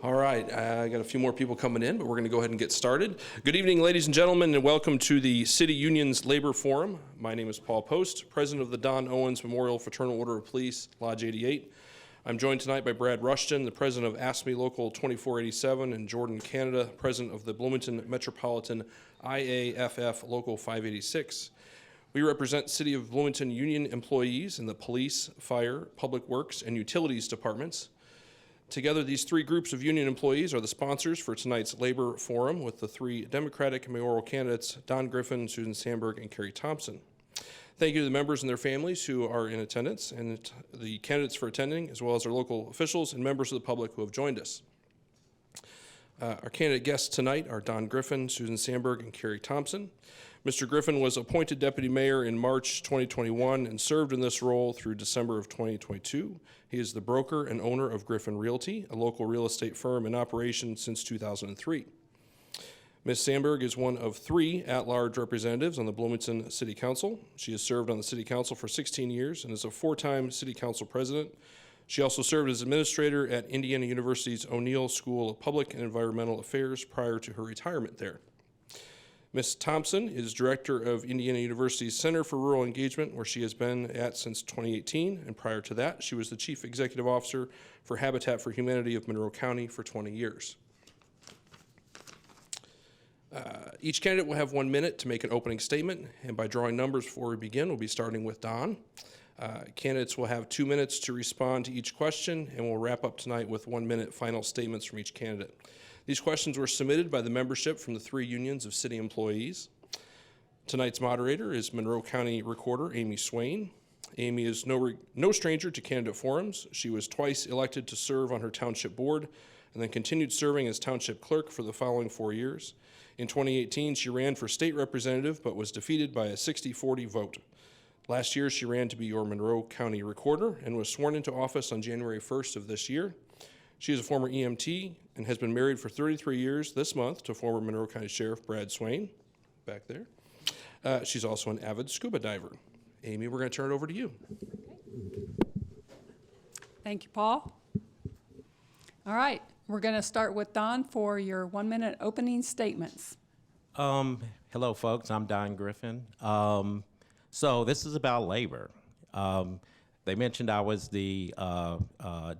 All right, I got a few more people coming in, but we're going to go ahead and get started. Good evening, ladies and gentlemen, and welcome to the City Union's Labor Forum. My name is Paul Post, president of the Don Owens Memorial Fraternal Order of Police, Lodge 88. I'm joined tonight by Brad Rushton, the president of AFSCME Local 2487, and Jordan Canada, president of the Bloomington Metropolitan IAFF Local 586. We represent City of Bloomington union employees in the police, fire, public works, and utilities departments. Together, these three groups of union employees are the sponsors for tonight's Labor Forum with the three Democratic mayoral candidates, Don Griffin, Susan Sandberg, and Carrie Thompson. Thank you to the members and their families who are in attendance, and the candidates for attending, as well as our local officials and members of the public who have joined us. Our candidate guests tonight are Don Griffin, Susan Sandberg, and Carrie Thompson. Mr. Griffin was appointed deputy mayor in March 2021 and served in this role through December of 2022. He is the broker and owner of Griffin Realty, a local real estate firm in operation since 2003. Ms. Sandberg is one of three at-large representatives on the Bloomington City Council. She has served on the City Council for 16 years and is a four-time City Council president. She also served as administrator at Indiana University's O'Neill School of Public and Environmental Affairs prior to her retirement there. Ms. Thompson is director of Indiana University's Center for Rural Engagement, where she has been at since 2018, and prior to that, she was the chief executive officer for Habitat for Humanity of Monroe County for 20 years. Each candidate will have 1 minute to make an opening statement, and by drawing numbers before we begin, we'll be starting with Don. Candidates will have 2 minutes to respond to each question, and we'll wrap up tonight with 1 minute final statements from each candidate. These questions were submitted by the membership from the three unions of city employees. Tonight's moderator is Monroe County Recorder Amy Swain. Amy is no stranger to candidate forums. She was twice elected to serve on her township board and then continued serving as township clerk for the following 4 years. In 2018, she ran for state representative but was defeated by a 60-40 vote. Last year, she ran to be your Monroe County Recorder and was sworn into office on January 1st of this year. She is a former EMT and has been married for 33 years this month to former Monroe County Sheriff Brad Swain, back there. She's also an avid scuba diver. Amy, we're going to turn it over to you. Thank you, Paul. All right, we're going to start with Don for your 1 minute opening statements. Hello, folks. I'm Don Griffin. So this is about labor. They mentioned I was the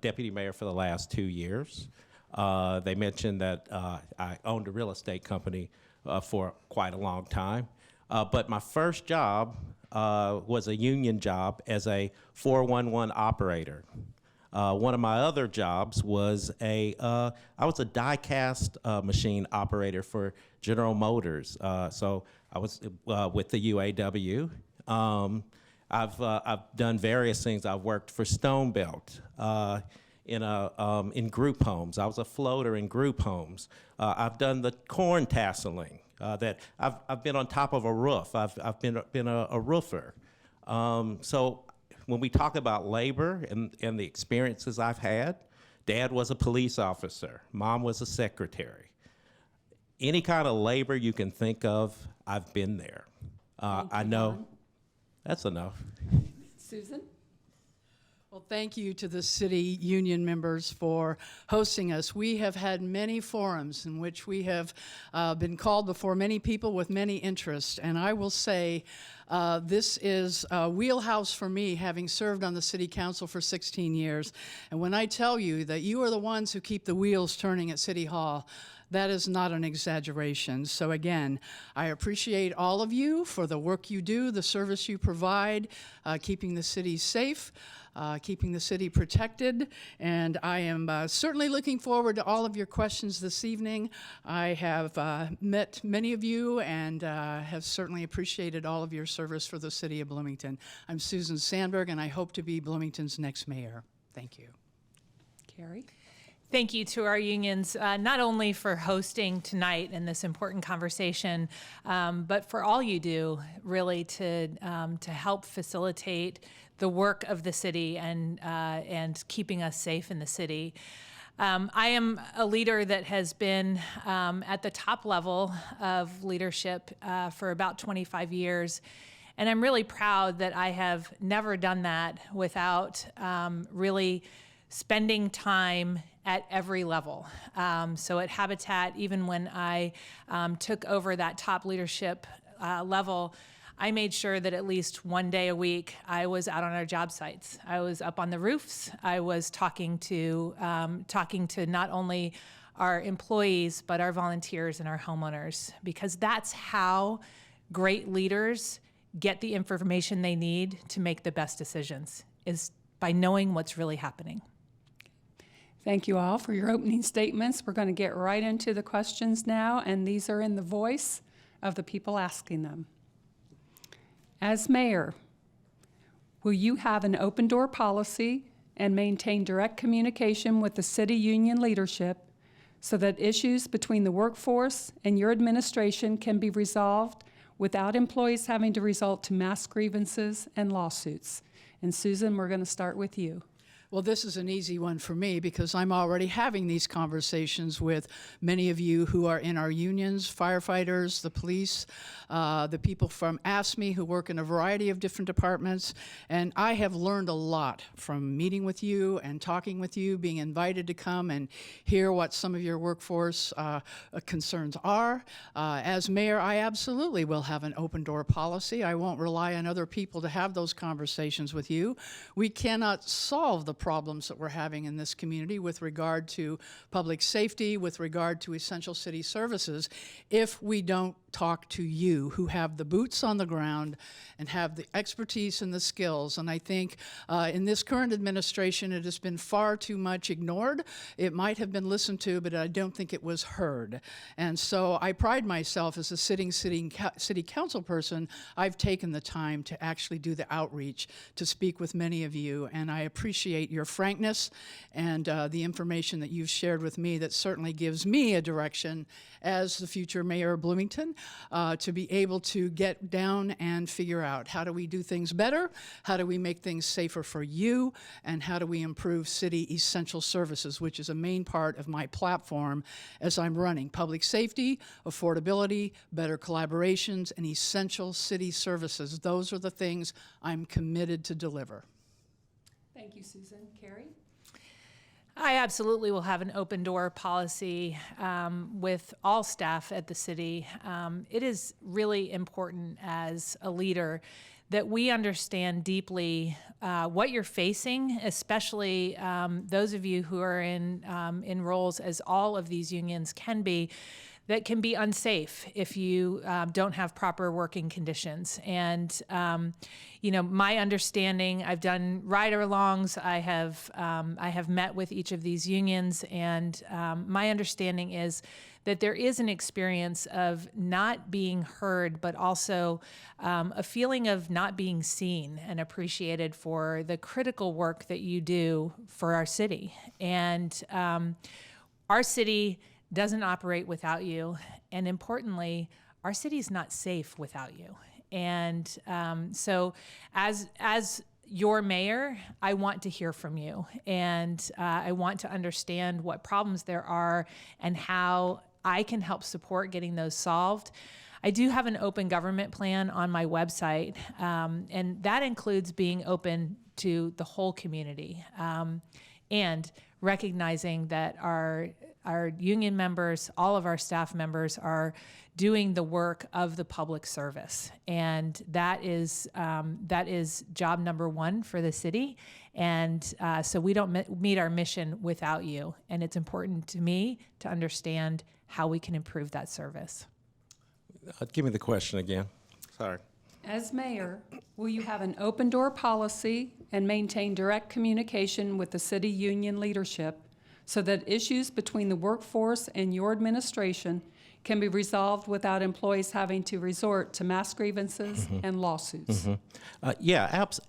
deputy mayor for the last 2 years. They mentioned that I owned a real estate company for quite a long time. But my first job was a union job as a 411 operator. One of my other jobs was I was a die-cast machine operator for General Motors. So I was with the UAW. I've done various things. I've worked for Stonebelt in group homes. I was a floater in group homes. I've done the corn tasseling. That I've been on top of a roof. I've been a roofer. So when we talk about labor and the experiences I've had, Dad was a police officer. Mom was a secretary. Any kind of labor you can think of, I've been there. I know. Don. That's enough. Susan? Well, thank you to the city union members for hosting us. We have had many forums in which we have been called before many people with many interests, and I will say this is a wheelhouse for me, having served on the city council for 16 years. And when I tell you that you are the ones who keep the wheels turning at City Hall, that is not an exaggeration. So again, I appreciate all of you for the work you do, the service you provide, keeping the city safe, keeping the city protected, and I am certainly looking forward to all of your questions this evening. I have met many of you and have certainly appreciated all of your service for the city of Bloomington. I'm Susan Sandberg, and I hope to be Bloomington's next mayor. Thank you. Carrie? Thank you to our unions, not only for hosting tonight in this important conversation, but for all you do, really, to help facilitate the work of the city and keeping us safe in the city. I am a leader that has been at the top level of leadership for about 25 years. And I'm really proud that I have never done that without really spending time at every level. So at Habitat, even when I took over that top leadership level, I made sure that at least one day a week I was out on our job sites. I was up on the roofs. I was talking to not only our employees, but our volunteers and our homeowners, because that's how great leaders get the information they need to make the best decisions, is by knowing what's really happening. Thank you all for your opening statements. We're going to get right into the questions now, and these are in the voice of the people asking them. As mayor, will you have an open door policy and maintain direct communication with the city union leadership so that issues between the workforce and your administration can be resolved without employees having to resort to mass grievances and lawsuits? And Susan, we're going to start with you. Well, this is an easy one for me because I'm already having these conversations with many of you who are in our unions, firefighters, the police, the people from AFSCME who work in a variety of different departments. And I have learned a lot from meeting with you and talking with you, being invited to come and hear what some of your workforce concerns are. As mayor, I absolutely will have an open door policy. I won't rely on other people to have those conversations with you. We cannot solve the problems that we're having in this community with regard to public safety, with regard to essential city services, if we don't talk to you who have the boots on the ground and have the expertise and the skills. And I think in this current administration, it has been far too much ignored. It might have been listened to, but I don't think it was heard. And so I pride myself as a sitting city council person. I've taken the time to actually do the outreach to speak with many of you, and I appreciate your frankness and the information that you've shared with me that certainly gives me a direction as the future mayor of Bloomington to be able to get down and figure out how do we do things better, how do we make things safer for you, and how do we improve city essential services, which is a main part of my platform as I'm running public safety, affordability, better collaborations, and essential city services. Those are the things I'm committed to deliver. Thank you, Susan. Carrie? I absolutely will have an open door policy with all staff at the city. It is really important as a leader that we understand deeply what you're facing, especially those of you who are in roles, as all of these unions can be, that can be unsafe if you don't have proper working conditions. And my understanding, I've done ride-alongs, I have met with each of these unions, and my understanding is that there is an experience of not being heard, but also a feeling of not being seen and appreciated for the critical work that you do for our city. And our city doesn't operate without you, and importantly, our city is not safe without you. And so as your mayor, I want to hear from you, and I want to understand what problems there are and how I can help support getting those solved. I do have an open government plan on my website, and that includes being open to the whole community and recognizing that our union members, all of our staff members are doing the work of the public service. And that is job number one for the city. And so we don't meet our mission without you. And it's important to me to understand how we can improve that service. Give me the question again. Sorry. As mayor, will you have an open door policy and maintain direct communication with the city union leadership so that issues between the workforce and your administration can be resolved without employees having to resort to mass grievances and lawsuits?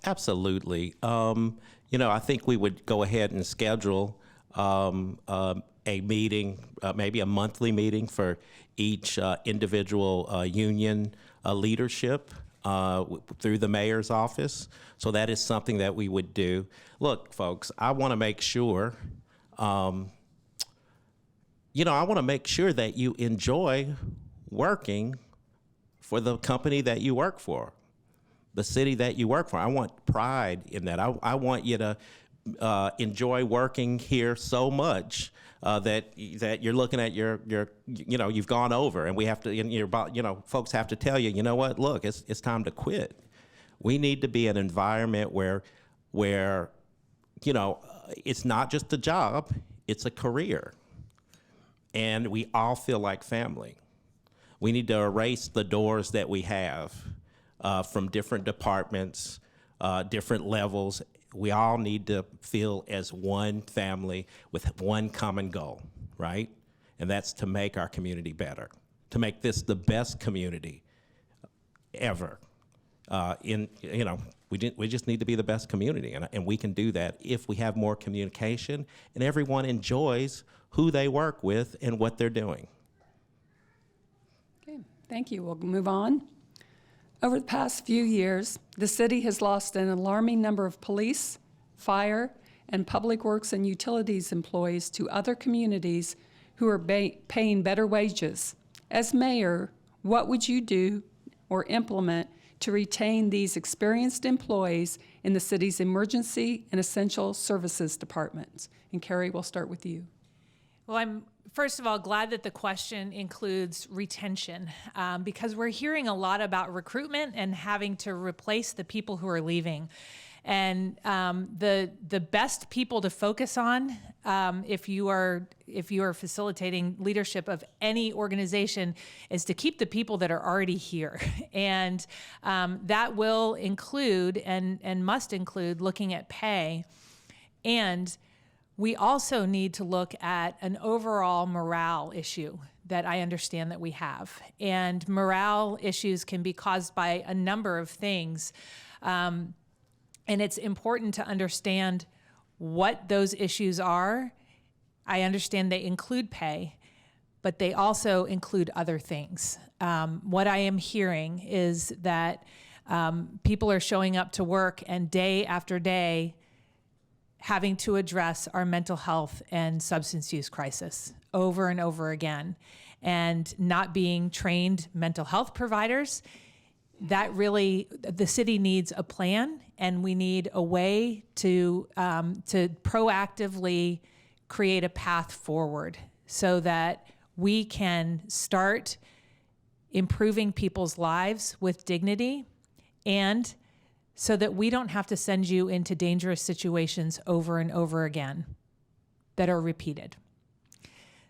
Absolutely. I think we would go ahead and schedule a meeting, maybe a monthly meeting for each individual union leadership through the mayor's office. So that is something that we would do. Look, folks, I want to make sure I want to make sure that you enjoy working for the company that you work for, the city that you work for. I want pride in that. I want you to enjoy working here so much that you're looking at you've gone over, and we have to, folks have to tell you, you know what, look, it's time to quit. We need to be an environment where it's not just a job, it's a career, and we all feel like family. We need to erase the doors that we have from different departments, different levels. We all need to feel as one family with one common goal, right? And that's to make our community better, to make this the best community ever. We just need to be the best community, and we can do that if we have more communication and everyone enjoys who they work with and what they're doing. Okay, thank you. We'll move on. Over the past few years, the city has lost an alarming number of police, fire, and public works and utilities employees to other communities who are paying better wages. As mayor, what would you do or implement to retain these experienced employees in the city's emergency and essential services departments? And Carrie, we'll start with you. Well, I'm first of all glad that the question includes retention, because we're hearing a lot about recruitment and having to replace the people who are leaving. And the best people to focus on, if you are facilitating leadership of any organization, is to keep the people that are already here. And that will include and must include looking at pay. And we also need to look at an overall morale issue that I understand that we have. And morale issues can be caused by a number of things. And it's important to understand what those issues are. I understand they include pay, but they also include other things. What I am hearing is that people are showing up to work and day after day having to address our mental health and substance use crisis over and over again, and not being trained mental health providers. That really, the city needs a plan, and we need a way to proactively create a path forward so that we can start improving people's lives with dignity, and so that we don't have to send you into dangerous situations over and over again that are repeated.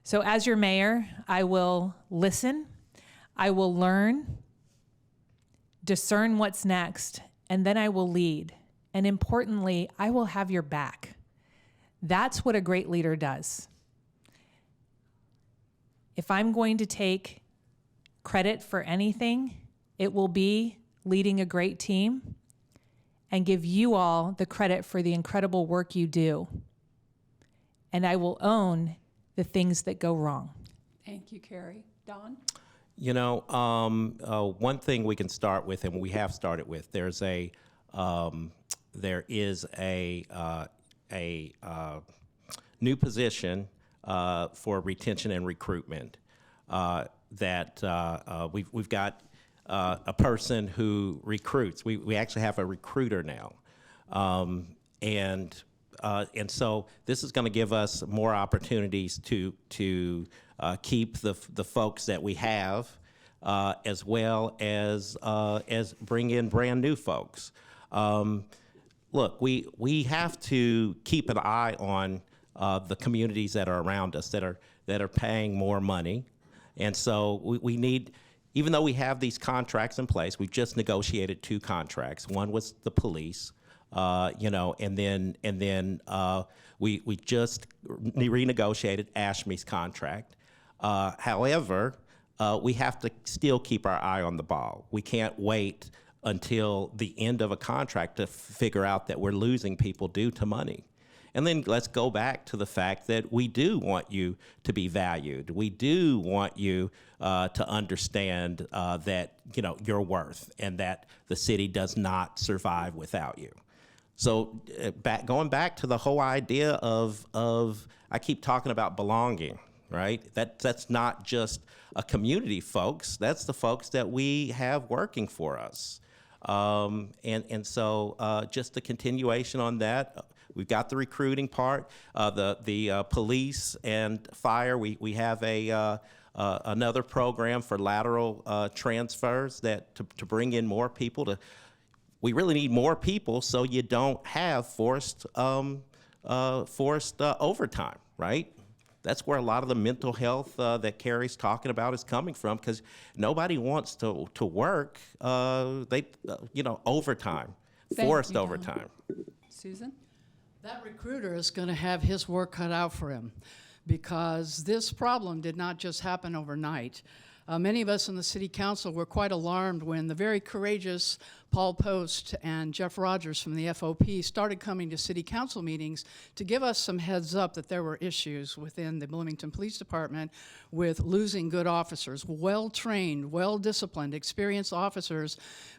So as your mayor, I will listen, I will learn, discern what's next, and then I will lead. And importantly, I will have your back. That's what a great leader does. If I'm going to take credit for anything, it will be leading a great team and give you all the credit for the incredible work you do. And I will own the things that go wrong. Thank you, Carrie. Don? One thing we can start with, and we have started with, there is a new position for retention and recruitment that we've got a person who recruits. We actually have a recruiter now, and so this is going to give us more opportunities to keep the folks that we have, as well as bring in brand new folks. Look, we have to keep an eye on the communities that are around us that are paying more money, and so we need. Even though we have these contracts in place, we've just negotiated 2 contracts. One was the police, and then we just renegotiated AFSCME's contract. However, we have to still keep our eye on the ball. We can't wait until the end of a contract to figure out that we're losing people due to money. And then let's go back to the fact that we do want you to be valued. We do want you to understand that your worth, and that the city does not survive without you. So going back to the whole idea of I keep talking about belonging, right? That's not just a community folks. That's the folks that we have working for us. And so just a continuation on that. we've got the recruiting part, the police and fire. We have another program for lateral transfers to bring in more people. We really need more people so you don't have forced overtime, right? That's where a lot of the mental health that Carrie's talking about is coming from, because nobody wants to work overtime, forced overtime. Susan? That recruiter is going to have his work cut out for him, because this problem did not just happen overnight. Many of us in the City Council were quite alarmed when the very courageous Paul Post and Jeff Rogers from the FOP started coming to City Council meetings to give us some heads up that there were issues within the Bloomington Police Department with losing good officers, well-trained, well-disciplined, experienced officers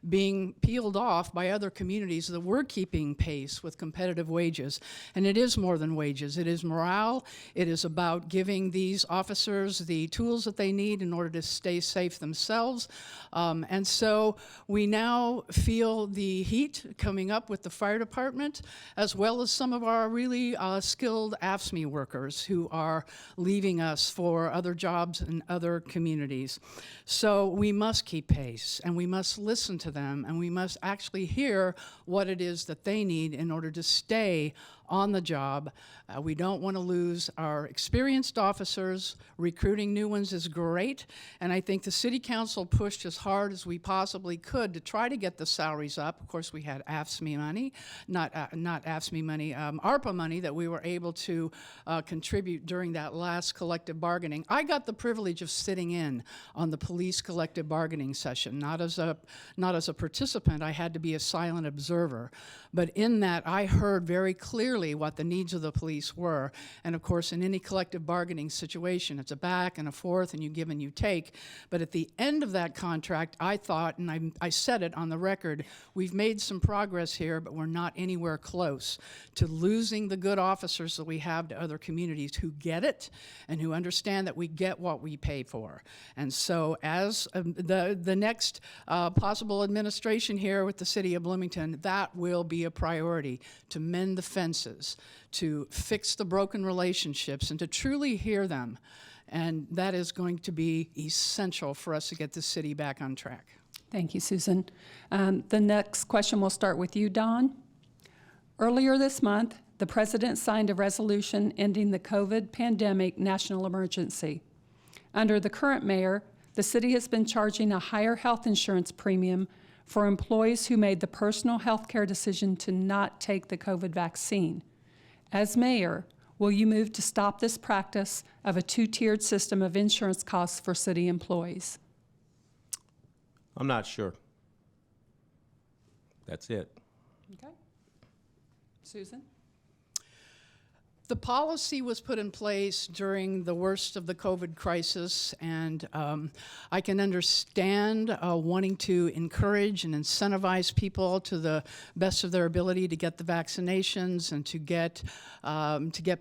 being peeled off by other communities that were keeping pace with competitive wages. And it is more than wages. It is morale. It is about giving these officers the tools that they need in order to stay safe themselves. And so we now feel the heat coming up with the fire department, as well as some of our really skilled AFSCME workers who are leaving us for other jobs in other communities. So we must keep pace, and we must listen to them, and we must actually hear what it is that they need in order to stay on the job. We don't want to lose our experienced officers. Recruiting new ones is great, and I think the City Council pushed as hard as we possibly could to try to get the salaries up. Of course, we had AFSCME money, not AFSCME money, ARPA money that we were able to contribute during that last collective bargaining. I got the privilege of sitting in on the police collective bargaining session, not as a participant. I had to be a silent observer, but in that I heard very clearly what the needs of the police were. And of course, in any collective bargaining situation, it's a back and a forth, and you give and you take. But at the end of that contract, I thought, and I said it on the record, we've made some progress here, but we're not anywhere close to losing the good officers that we have to other communities who get it and who understand that we get what we pay for. And so as the next possible administration here with the City of Bloomington, that will be a priority, to mend the fences, to fix the broken relationships, and to truly hear them. And that is going to be essential for us to get the city back on track. Thank you, Susan. The next question will start with you, Don. Earlier this month, the President signed a resolution ending the COVID pandemic national emergency. Under the current mayor, the city has been charging a higher health insurance premium for employees who made the personal health care decision to not take the COVID vaccine. As mayor, will you move to stop this practice of a two-tiered system of insurance costs for city employees? I'm not sure. That's it. Okay. Susan? The policy was put in place during the worst of the COVID crisis, and I can understand wanting to encourage and incentivize people to the best of their ability to get the vaccinations and to get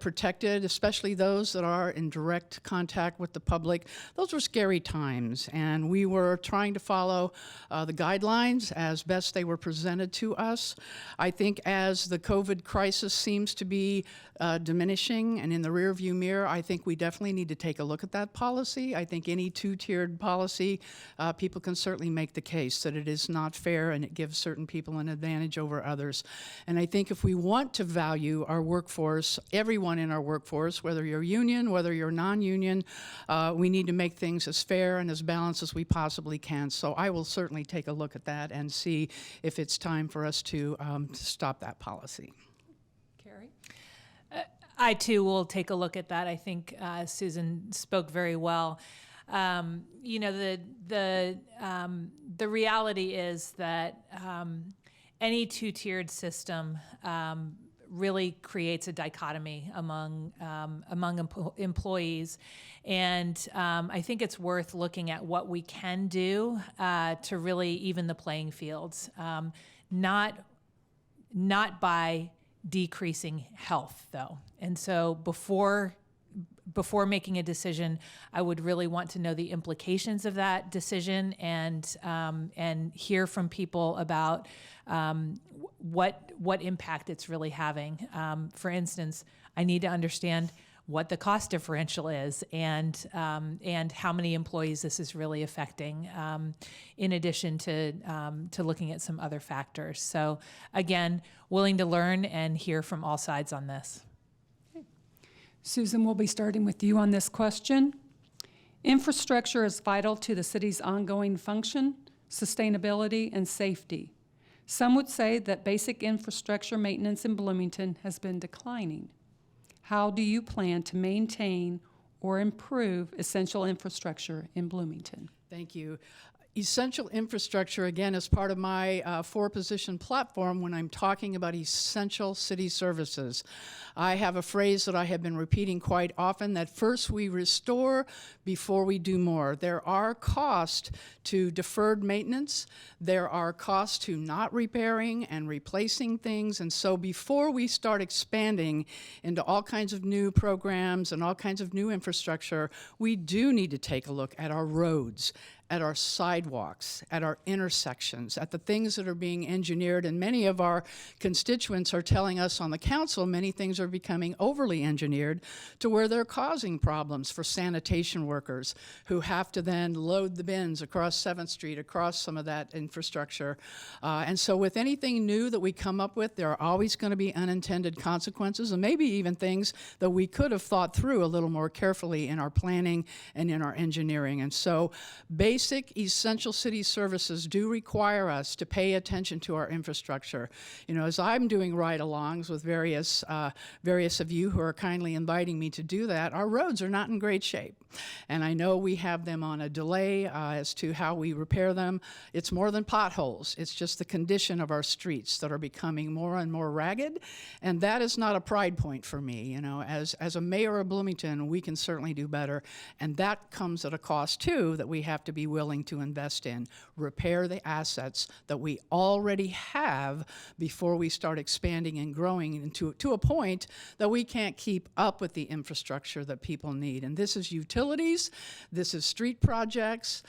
protected, especially those that are in direct contact with the public. Those were scary times, and we were trying to follow the guidelines as best they were presented to us. I think as the COVID crisis seems to be diminishing and in the rearview mirror, I think we definitely need to take a look at that policy. I think any two-tiered policy, people can certainly make the case that it is not fair and it gives certain people an advantage over others. And I think if we want to value our workforce, everyone in our workforce, whether you're union, whether you're non-union, we need to make things as fair and as balanced as we possibly can. So I will certainly take a look at that and see if it's time for us to stop that policy. I too will take a look at that. I think Susan spoke very well. You know, the reality is that any two-tiered system really creates a dichotomy among employees, and I think it's worth looking at what we can do to really even the playing fields, not by decreasing health, though. And so before before making a decision, I would really want to know the implications of that decision and hear from people about what impact it's really having. For instance, I need to understand what the cost differential is and how many employees this is really affecting, in addition to looking at some other factors. So again, willing to learn and hear from all sides on this. Susan, we'll be starting with you on this question. Infrastructure is vital to the city's ongoing function, sustainability, and safety. Some would say that basic infrastructure maintenance in Bloomington has been declining. How do you plan to maintain or improve essential infrastructure in Bloomington? Thank you. Essential infrastructure, again, is part of my four-position platform when I'm talking about essential city services. I have a phrase that I have been repeating quite often, that first we restore before we do more. There are costs to deferred maintenance. There are costs to not repairing and replacing things. And so before we start expanding into all kinds of new programs and all kinds of new infrastructure, we do need to take a look at our roads, at our sidewalks, at our intersections, at the things that are being engineered. And many of our constituents are telling us on the council many things are becoming overly engineered to where they're causing problems for sanitation workers who have to then load the bins across 7th Street, across some of that infrastructure. And so with anything new that we come up with, there are always going to be unintended consequences and maybe even things that we could have thought through a little more carefully in our planning and in our engineering. And so basic essential city services do require us to pay attention to our infrastructure. You know, as I'm doing ride-alongs with various of you who are kindly inviting me to do that, our roads are not in great shape. And I know we have them on a delay as to how we repair them. It's more than potholes. It's just the condition of our streets that are becoming more and more ragged. And that is not a pride point for me. You know, as a mayor of Bloomington, we can certainly do better. And that comes at a cost, too, that we have to be willing to invest in. Repair the assets that we already have before we start expanding and growing into to a point that we can't keep up with the infrastructure that people need. And this is utilities, this is street projects,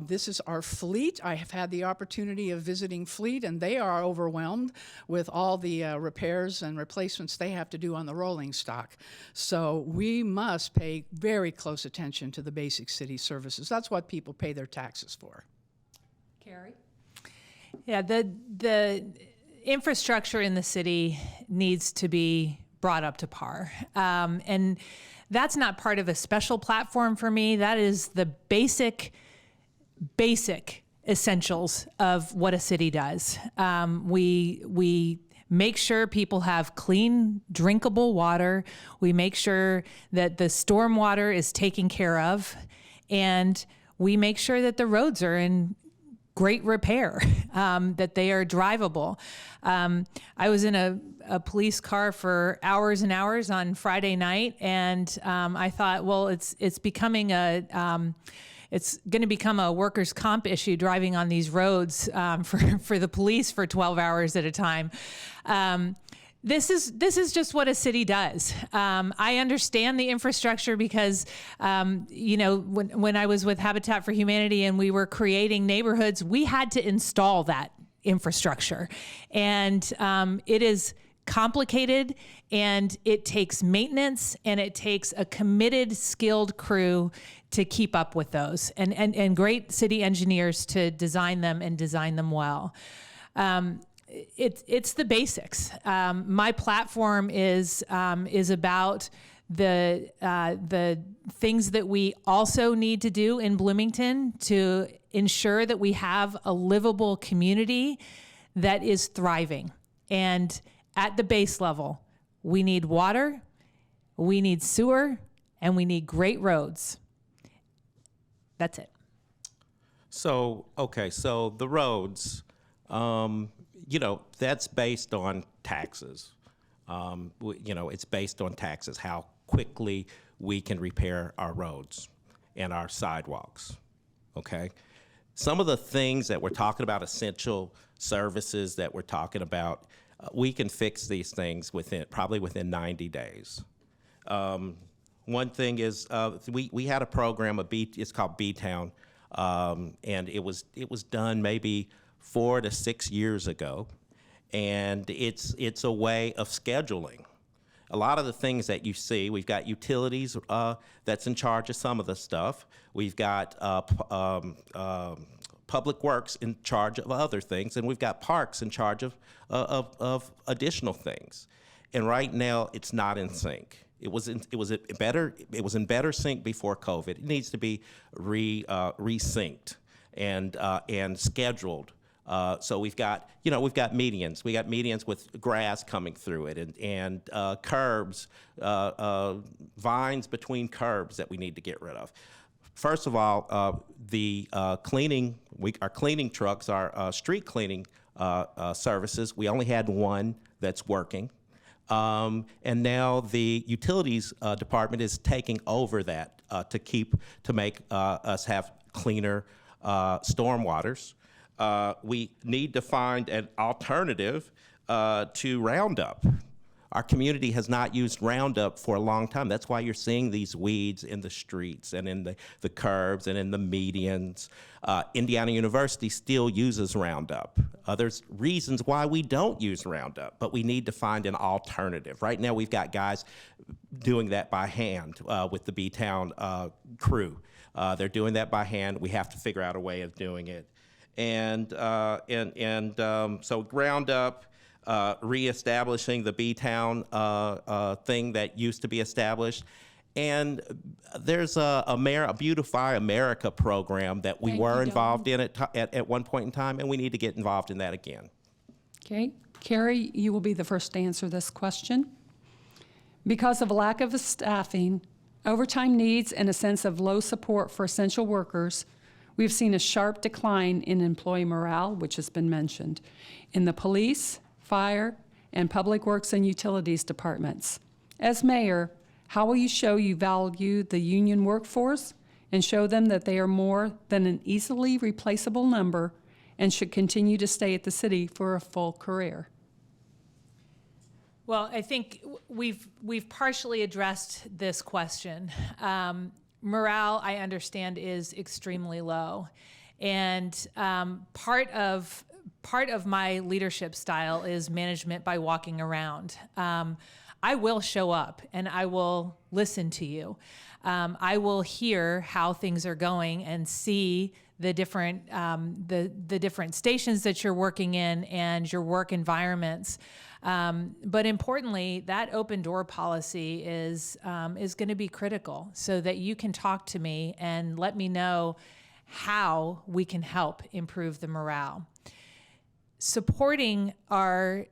this is our fleet. I have had the opportunity of visiting fleet, and they are overwhelmed with all the repairs and replacements they have to do on the rolling stock. So we must pay very close attention to the basic city services. That's what people pay their taxes for. Carrie? Yeah, the infrastructure in the city needs to be brought up to par. And that's not part of a special platform for me. That is the basic essentials of what a city does. We make sure people have clean, drinkable water. We make sure that the stormwater is taken care of. And we make sure that the roads are in great repair, that they are drivable. I was in a police car for hours and hours on Friday night, and I thought, well, it's becoming it's going to become a workers' comp issue driving on these roads for the police for 12 hours at a time. This is just what a city does. I understand the infrastructure because, when I was with Habitat for Humanity and we were creating neighborhoods, we had to install that infrastructure. And it is complicated, and it takes maintenance, and it takes a committed, skilled crew to keep up with those, and great city engineers to design them and design them well. It's the basics. My platform is about the things that we also need to do in Bloomington to ensure that we have a livable community that is thriving. And at the base level, we need water, we need sewer, and we need great roads. That's it. So the roads, that's based on taxes. It's based on taxes, how quickly we can repair our roads and our sidewalks, okay? Some of the things that we're talking about, essential services that we're talking about, we can fix these things probably within 90 days. One thing is we had a program, it's called B-Town, and it was done maybe 4 to 6 years ago, and it's a way of scheduling. A lot of the things that you see, we've got utilities that's in charge of some of the stuff. We've got Public Works in charge of other things, and we've got Parks in charge of additional things. And right now, it's not in sync. It was in better sync before COVID. It needs to be resynced and scheduled. So we've got medians. We got medians with grass coming through it, and curbs, vines between curbs that we need to get rid of. First of all, our cleaning trucks, our street cleaning services, we only had one that's working. And now the utilities department is taking over that to make us have cleaner stormwaters. We need to find an alternative to Roundup. Our community has not used Roundup for a long time. That's why you're seeing these weeds in the streets and in the curbs and in the medians. Indiana University still uses Roundup. There's reasons why we don't use Roundup, but we need to find an alternative. Right now we've got guys doing that by hand with the B-Town crew. They're doing that by hand. We have to figure out a way of doing it. And so Roundup, reestablishing the B-Town thing that used to be established. And there's a Beautify America program that we were involved in at one point in time, and we need to get involved in that again. Okay. Carrie, you will be the first to answer this question. Because of a lack of staffing, overtime needs, and a sense of low support for essential workers, we've seen a sharp decline in employee morale, which has been mentioned, in the police, fire, and public works and utilities departments. As mayor, how will you show you value the union workforce and show them that they are more than an easily replaceable number and should continue to stay at the city for a full career? Well, I think we've partially addressed this question. Morale, I understand, is extremely low, and part of my leadership style is management by walking around. I will show up and I will listen to you. I will hear how things are going and see the different the different stations that you're working in and your work environments. But importantly, that open door policy is going to be critical so that you can talk to me and let me know how we can help improve the morale. Supporting our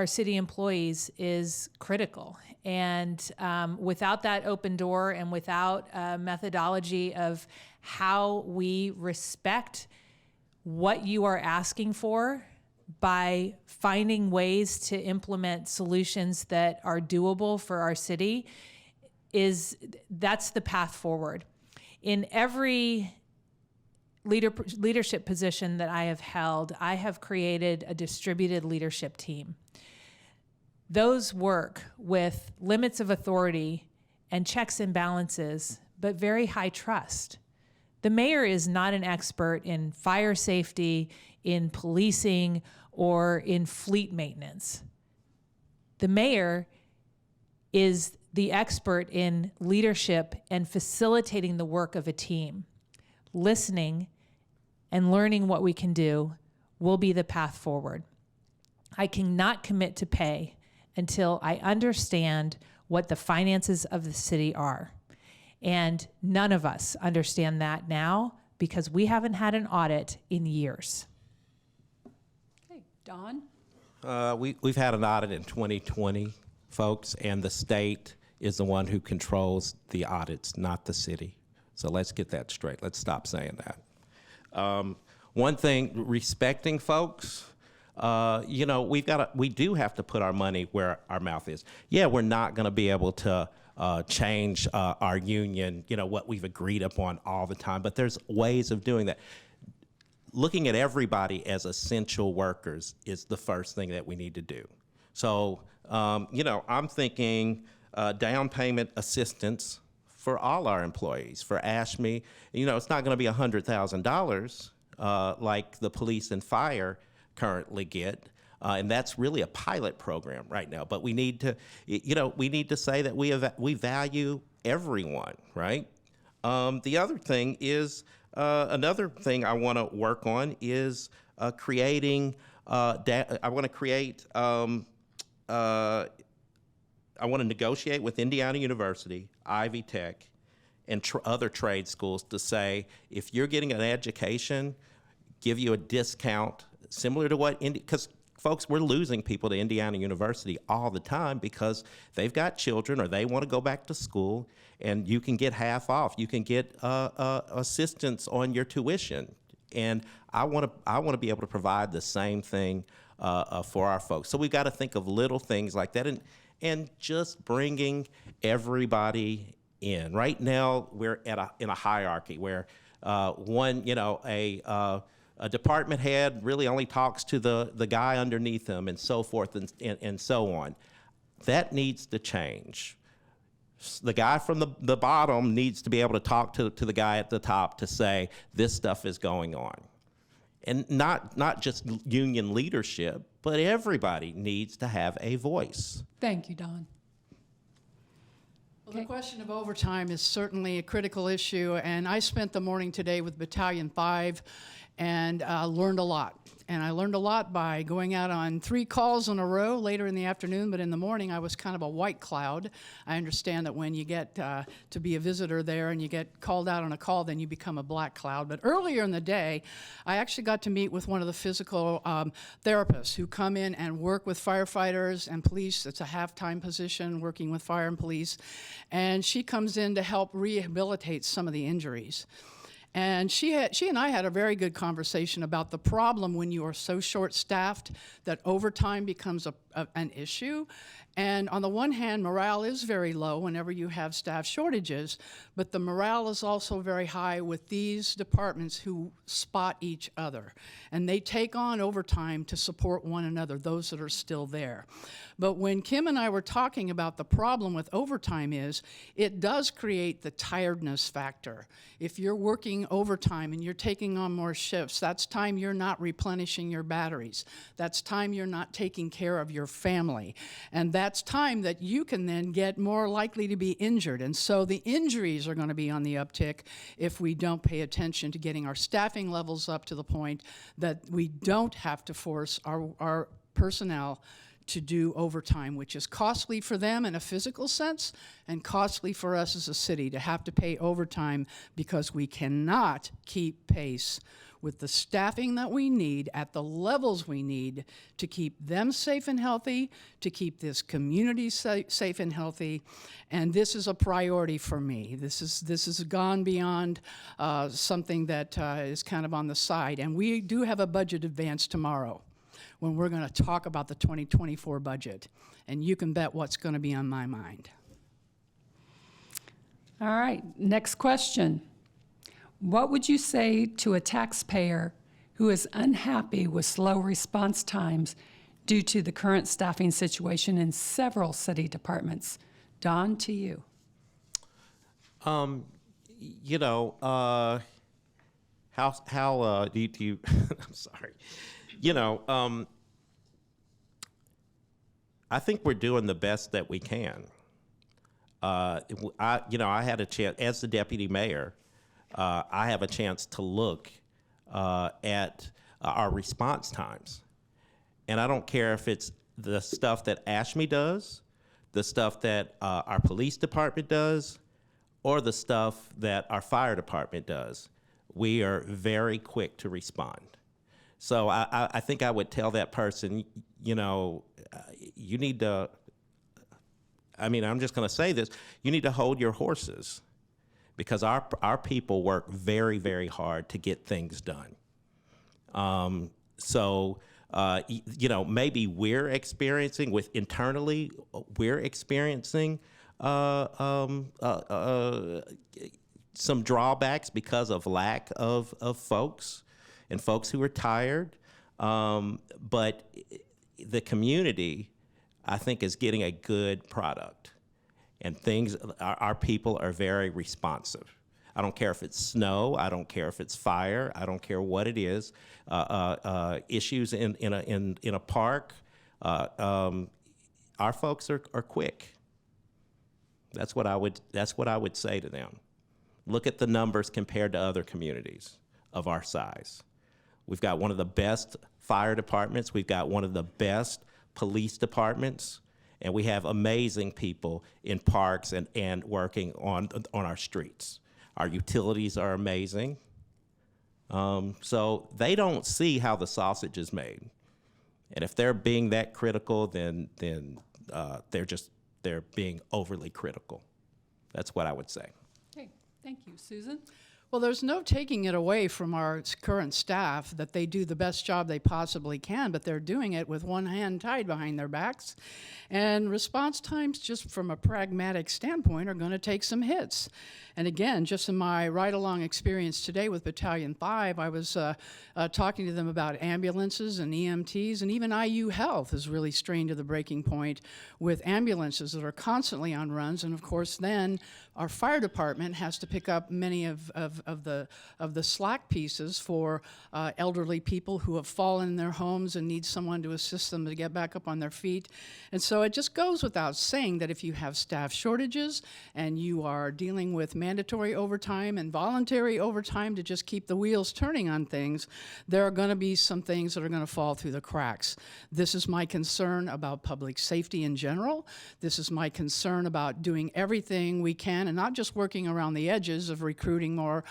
city employees is critical, and without that open door and without a methodology of how we respect what you are asking for by finding ways to implement solutions that are doable for our city, that's the path forward. In every leadership position that I have held, I have created a distributed leadership team. Those work with limits of authority and checks and balances, but very high trust. The mayor is not an expert in fire safety, in policing, or in fleet maintenance. The mayor is the expert in leadership and facilitating the work of a team. Listening and learning what we can do will be the path forward. I cannot commit to pay until I understand what the finances of the city are. And none of us understand that now because we haven't had an audit in years. Okay, Don? We've had an audit in 2020, folks, and the state is the one who controls the audits, not the city. So let's get that straight. Let's stop saying that. One thing, respecting folks, we do have to put our money where our mouth is. Yeah, we're not going to be able to change our union, what we've agreed upon all the time, but there's ways of doing that. Looking at everybody as essential workers is the first thing that we need to do. So, I'm thinking down payment assistance for all our employees. For AFSCME, it's not going to be $100,000 like the police and fire currently get. And that's really a pilot program right now. But we need to, we need to say that we value everyone, right? The other thing is, another thing I want to work on is creating, I want to negotiate with Indiana University, Ivy Tech, and other trade schools to say, if you're getting an education, give you a discount similar to what, because folks, we're losing people to Indiana University all the time because they've got children or they want to go back to school, and you can get half off. You can get assistance on your tuition, and I want to be able to provide the same thing for our folks. So we've got to think of little things like that, and just bringing everybody in. Right now, we're in a hierarchy where a department head really only talks to the guy underneath them, and so forth and so on. That needs to change. The guy from the bottom needs to be able to talk to the guy at the top to say, this stuff is going on. And not just union leadership, but everybody needs to have a voice. Thank you, Don. Well, the question of overtime is certainly a critical issue, and I spent the morning today with Battalion 5 and learned a lot. And I learned a lot by going out on 3 calls in a row later in the afternoon, but in the morning I was kind of a white cloud. I understand that when you get to be a visitor there and you get called out on a call, then you become a black cloud. But earlier in the day, I actually got to meet with one of the physical therapists who come in and work with firefighters and police. It's a half-time position working with fire and police. And she comes in to help rehabilitate some of the injuries. And she and I had a very good conversation about the problem when you are so short-staffed that overtime becomes an issue. And on the one hand, morale is very low whenever you have staff shortages, but the morale is also very high with these departments who spot each other. And they take on overtime to support one another, those that are still there. But when Kim and I were talking about the problem with overtime is, it does create the tiredness factor. If you're working overtime and you're taking on more shifts, that's time you're not replenishing your batteries. That's time you're not taking care of your family. And that's time that you can then get more likely to be injured. And so the injuries are going to be on the uptick if we don't pay attention to getting our staffing levels up to the point that we don't have to force our personnel to do overtime, which is costly for them in a physical sense and costly for us as a city to have to pay overtime because we cannot keep pace with the staffing that we need at the levels we need to keep them safe and healthy, to keep this community safe and healthy, and this is a priority for me. This has gone beyond something that is kind of on the side, and we do have a budget advance tomorrow when we're going to talk about the 2024 budget, and you can bet what's going to be on my mind. All right, next question. What would you say to a taxpayer who is unhappy with slow response times due to the current staffing situation in several city departments? Don, to you. How do you I'm sorry. I think we're doing the best that we can. I had a chance as the deputy mayor. I have a chance to look at our response times, and I don't care if it's the stuff that AFSCME does, the stuff that our police department does, or the stuff that our fire department does. We are very quick to respond. So I think I would tell that person, you need to, I'm just going to say this, you need to hold your horses because our people work very, very hard to get things done. Maybe we're experiencing internally, some drawbacks because of lack of folks and folks who are tired. But the community, I think, is getting a good product. and things, our people are very responsive. I don't care if it's snow, I don't care if it's fire, I don't care what it is. Issues in a park, our folks are quick. That's what I would say to them. Look at the numbers compared to other communities of our size. We've got one of the best fire departments, we've got one of the best police departments, and we have amazing people in parks and working on our streets. Our utilities are amazing. So they don't see how the sausage is made. And if they're being that critical, then they're being overly critical. That's what I would say. Okay, thank you. Susan? Well, there's no taking it away from our current staff that they do the best job they possibly can, but they're doing it with one hand tied behind their backs. And response times, just from a pragmatic standpoint, are going to take some hits. And again, just in my ride-along experience today with Battalion 5, I was talking to them about ambulances and EMTs, and even IU Health is really strained to the breaking point with ambulances that are constantly on runs. And of course, then our fire department has to pick up many of the slack pieces for elderly people who have fallen in their homes and need someone to assist them to get back up on their feet. And so it just goes without saying that if you have staff shortages and you are dealing with mandatory overtime and voluntary overtime to just keep the wheels turning on things, there are going to be some things that are going to fall through the cracks. This is my concern about public safety in general. This is my concern about doing everything we can and not just working around the edges of recruiting more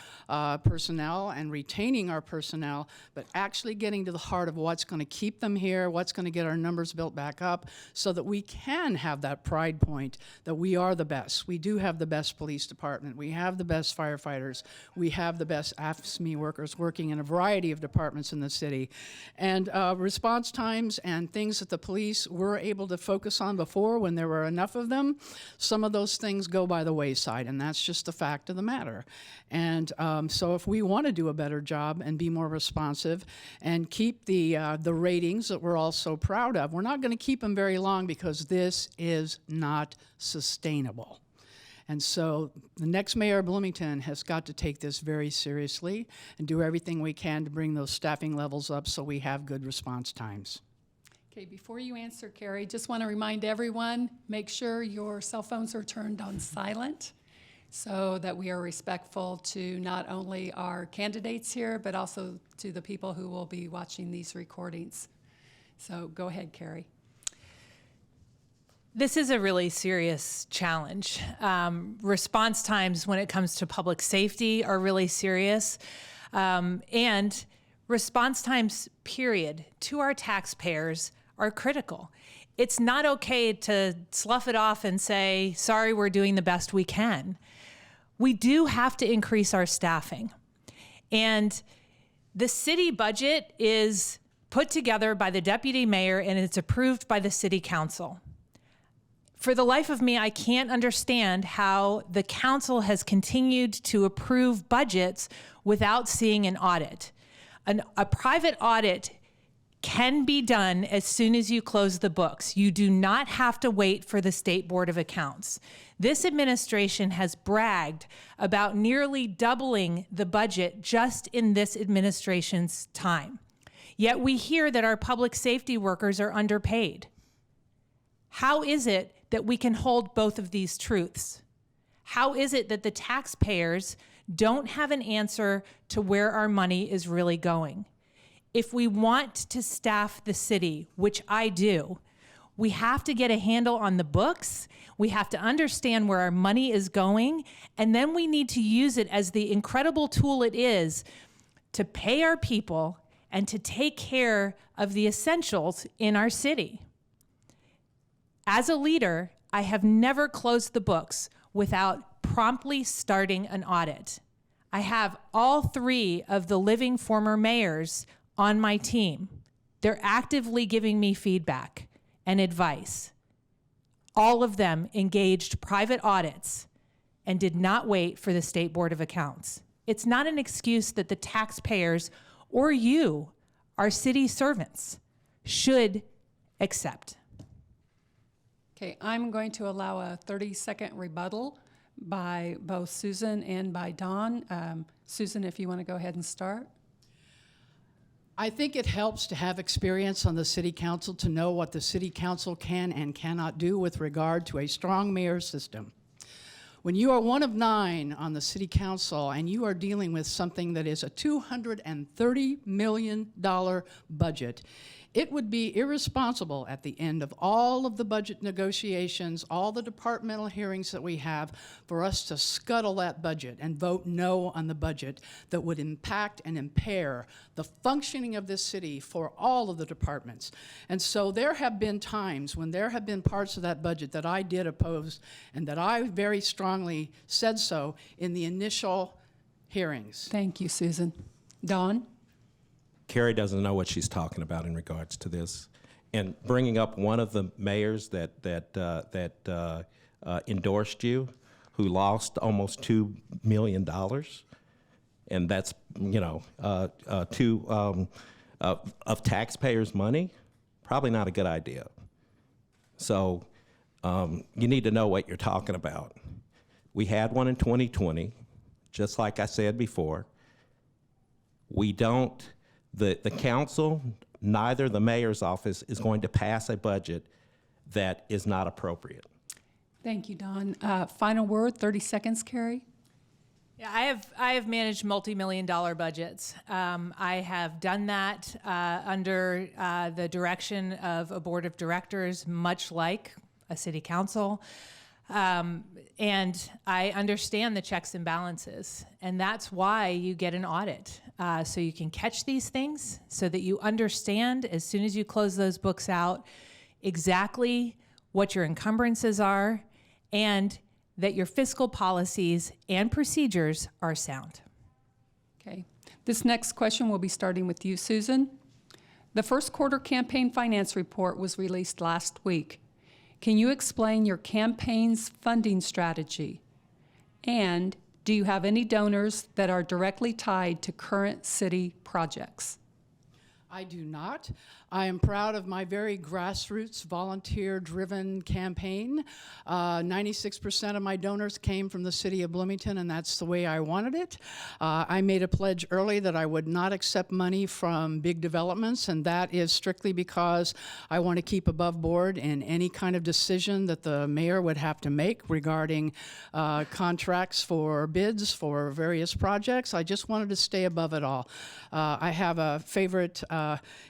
personnel and retaining our personnel, but actually getting to the heart of what's going to keep them here, what's going to get our numbers built back up so that we can have that pride point that we are the best. We do have the best police department. We have the best firefighters. We have the best AFSCME workers working in a variety of departments in the city. And response times and things that the police were able to focus on before when there were enough of them, some of those things go by the wayside, and that's just the fact of the matter. And so if we want to do a better job and be more responsive and keep the ratings that we're all so proud of, we're not going to keep them very long because this is not sustainable. And so the next mayor of Bloomington has got to take this very seriously and do everything we can to bring those staffing levels up so we have good response times. Okay, before you answer, Carrie, just want to remind everyone, make sure your cell phones are turned on silent so that we are respectful to not only our candidates here, but also to the people who will be watching these recordings. So go ahead, Carrie. This is a really serious challenge. Response times when it comes to public safety are really serious. And response times, period, to our taxpayers are critical. It's not okay to slough it off and say, sorry, we're doing the best we can. We do have to increase our staffing. And the city budget is put together by the deputy mayor and it's approved by the city council. For the life of me, I can't understand how the council has continued to approve budgets without seeing an audit. A private audit can be done as soon as you close the books. You do not have to wait for the State Board of Accounts. This administration has bragged about nearly doubling the budget just in this administration's time. Yet we hear that our public safety workers are underpaid. How is it that we can hold both of these truths? How is it that the taxpayers don't have an answer to where our money is really going? If we want to staff the city, which I do, we have to get a handle on the books, we have to understand where our money is going, and then we need to use it as the incredible tool it is to pay our people and to take care of the essentials in our city. As a leader, I have never closed the books without promptly starting an audit. I have all three of the living former mayors on my team. They're actively giving me feedback and advice. All of them engaged private audits and did not wait for the State Board of Accounts. It's not an excuse that the taxpayers or you, our city servants, should accept. Okay, I'm going to allow a 30-second rebuttal by both Susan and by Dawn. Susan, if you want to go ahead and start. I think it helps to have experience on the city council to know what the city council can and cannot do with regard to a strong mayor system. When you are one of 9 on the city council and you are dealing with something that is a $230 million budget, it would be irresponsible at the end of all of the budget negotiations, all the departmental hearings that we have, for us to scuttle that budget and vote no on the budget that would impact and impair the functioning of this city for all of the departments. And so there have been times when there have been parts of that budget that I did oppose and that I very strongly said so in the initial hearings. Thank you, Susan. Dawn? Carrie doesn't know what she's talking about in regards to this. And bringing up one of the mayors that endorsed you, who lost almost $2 million, and that's, of taxpayers' money, probably not a good idea. So you need to know what you're talking about. We had one in 2020, just like I said before. We don't. The council, neither the mayor's office, is going to pass a budget that is not appropriate. Thank you, Dawn. Final word, 30 seconds, Carrie. Yeah, I have managed multi-million-dollar budgets. I have done that under the direction of a board of directors, much like a city council. And I understand the checks and balances, and that's why you get an audit, so you can catch these things, so that you understand as soon as you close those books out exactly what your encumbrances are, and that your fiscal policies and procedures are sound. Okay. This next question will be starting with you, Susan. The first quarter campaign finance report was released last week. Can you explain your campaign's funding strategy? And do you have any donors that are directly tied to current city projects? I do not. I am proud of my very grassroots, volunteer-driven campaign. 96% of my donors came from the city of Bloomington, and that's the way I wanted it. I made a pledge early that I would not accept money from big developments, and that is strictly because I want to keep above board in any kind of decision that the mayor would have to make regarding contracts for bids for various projects. I just wanted to stay above it all. I have a favorite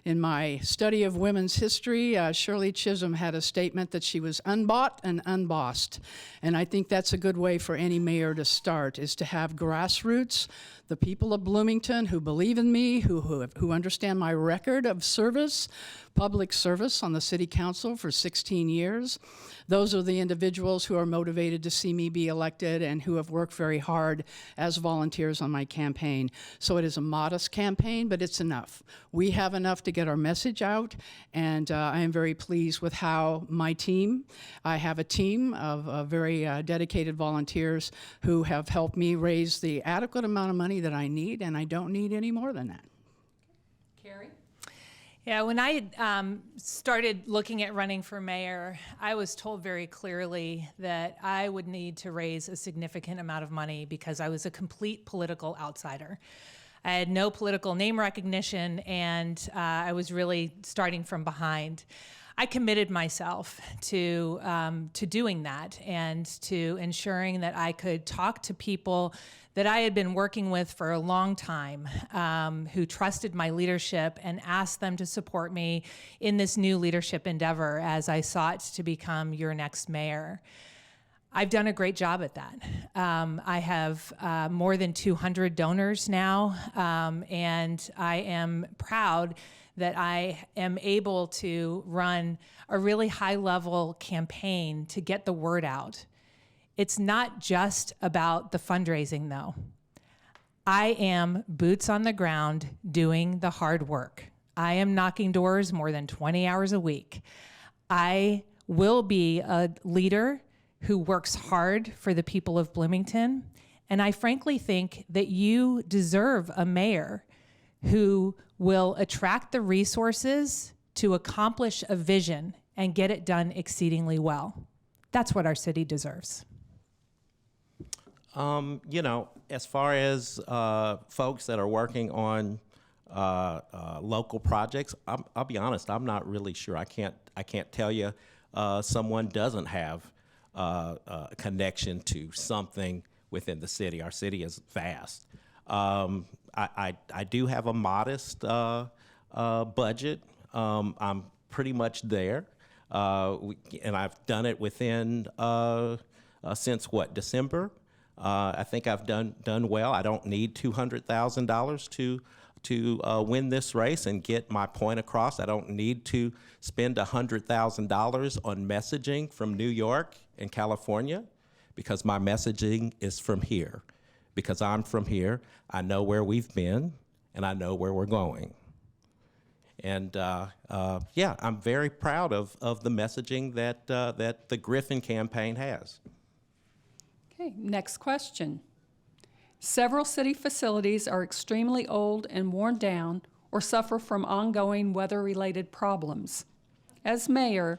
in my study of women's history. Shirley Chisholm had a statement that she was unbought and unbossed. And I think that's a good way for any mayor to start, is to have grassroots, the people of Bloomington who believe in me, who understand my record of service, public service on the city council for 16 years. Those are the individuals who are motivated to see me be elected and who have worked very hard as volunteers on my campaign. So it is a modest campaign, but it's enough. We have enough to get our message out, and I am very pleased with how my team, I have a team of very dedicated volunteers who have helped me raise the adequate amount of money that I need, and I don't need any more than that. Carrie? Yeah, when I started looking at running for mayor, I was told very clearly that I would need to raise a significant amount of money because I was a complete political outsider. I had no political name recognition, and I was really starting from behind. I committed myself to doing that and to ensuring that I could talk to people that I had been working with for a long time, who trusted my leadership, and asked them to support me in this new leadership endeavor as I sought to become your next mayor. I've done a great job at that. I have more than 200 donors now, and I am proud that I am able to run a really high-level campaign to get the word out. It's not just about the fundraising, though. I am boots on the ground doing the hard work. I am knocking doors more than 20 hours a week. I will be a leader who works hard for the people of Bloomington, and I frankly think that you deserve a mayor who will attract the resources to accomplish a vision and get it done exceedingly well. That's what our city deserves. You know, as far as folks that are working on local projects, I'll be honest, I'm not really sure. I can't tell you someone doesn't have a connection to something within the city. Our city is vast. I do have a modest budget. I'm pretty much there, and I've done it within since what, December. I think I've done well. I don't need $200,000 to win this race and get my point across. I don't need to spend $100,000 on messaging from New York and California, because my messaging is from here. Because I'm from here, I know where we've been, and I know where we're going. And yeah, I'm very proud of the messaging that the Griffin campaign has. Okay, next question. Several city facilities are extremely old and worn down or suffer from ongoing weather-related problems. As mayor,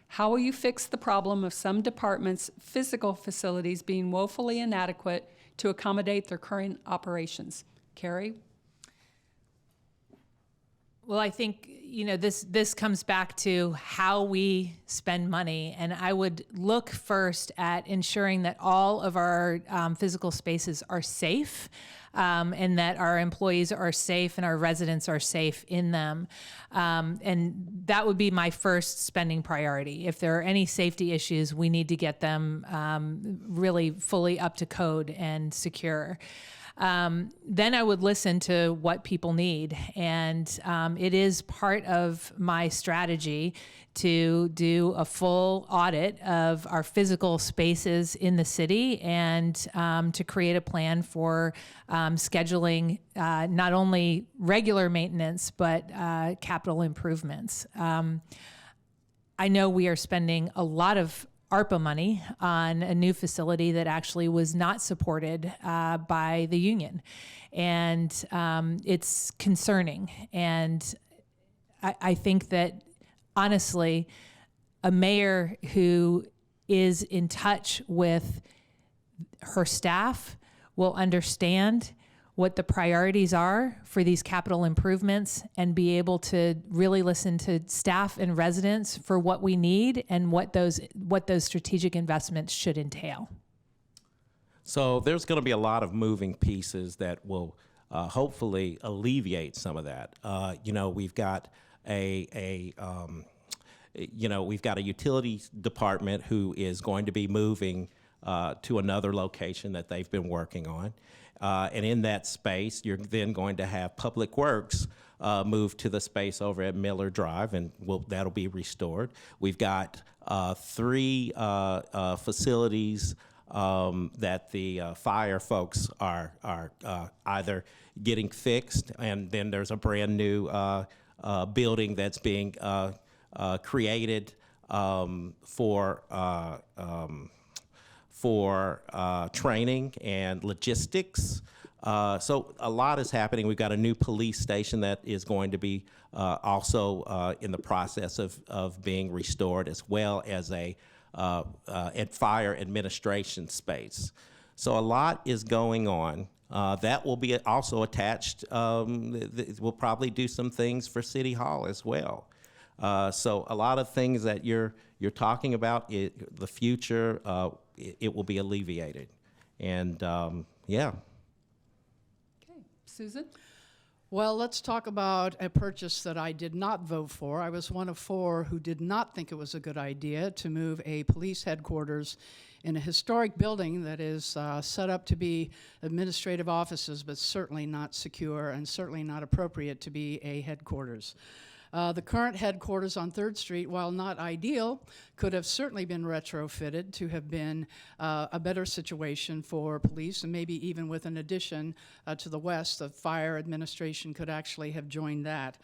how will you fix the problem of some departments' physical facilities being woefully inadequate to accommodate their current operations? Carrie? Well, I think, you know, this comes back to how we spend money. And I would look first at ensuring that all of our physical spaces are safe, and that our employees are safe and our residents are safe in them. And that would be my first spending priority. If there are any safety issues, we need to get them really fully up to code and secure. Then I would listen to what people need. And it is part of my strategy to do a full audit of our physical spaces in the city and to create a plan for scheduling not only regular maintenance, but capital improvements. I know we are spending a lot of ARPA money on a new facility that actually was not supported by the union. And it's concerning. And I think that, honestly, a mayor who is in touch with her staff will understand what the priorities are for these capital improvements and be able to really listen to staff and residents for what we need and what those strategic investments should entail. So there's going to be a lot of moving pieces that will hopefully alleviate some of that. You know, we've got we've got a utilities department who is going to be moving to another location that they've been working on. And in that space, you're then going to have Public Works move to the space over at Miller Drive, and that'll be restored. We've got 3 facilities that the fire folks are either getting fixed, and then there's a brand new building that's being created for training and logistics. So a lot is happening. We've got a new police station that is going to be also in the process of being restored, as well as a fire administration space. So a lot is going on. That will be also attached. We'll probably do some things for City Hall as well. So a lot of things that you're talking about, the future, it will be alleviated. And yeah. Okay, Susan? Well, let's talk about a purchase that I did not vote for. I was one of 4 who did not think it was a good idea to move a police headquarters in a historic building that is set up to be administrative offices, but certainly not secure and certainly not appropriate to be a headquarters. The current headquarters on 3rd Street, while not ideal, could have certainly been retrofitted to have been a better situation for police, and maybe even with an addition to the west, the fire administration could actually have joined that.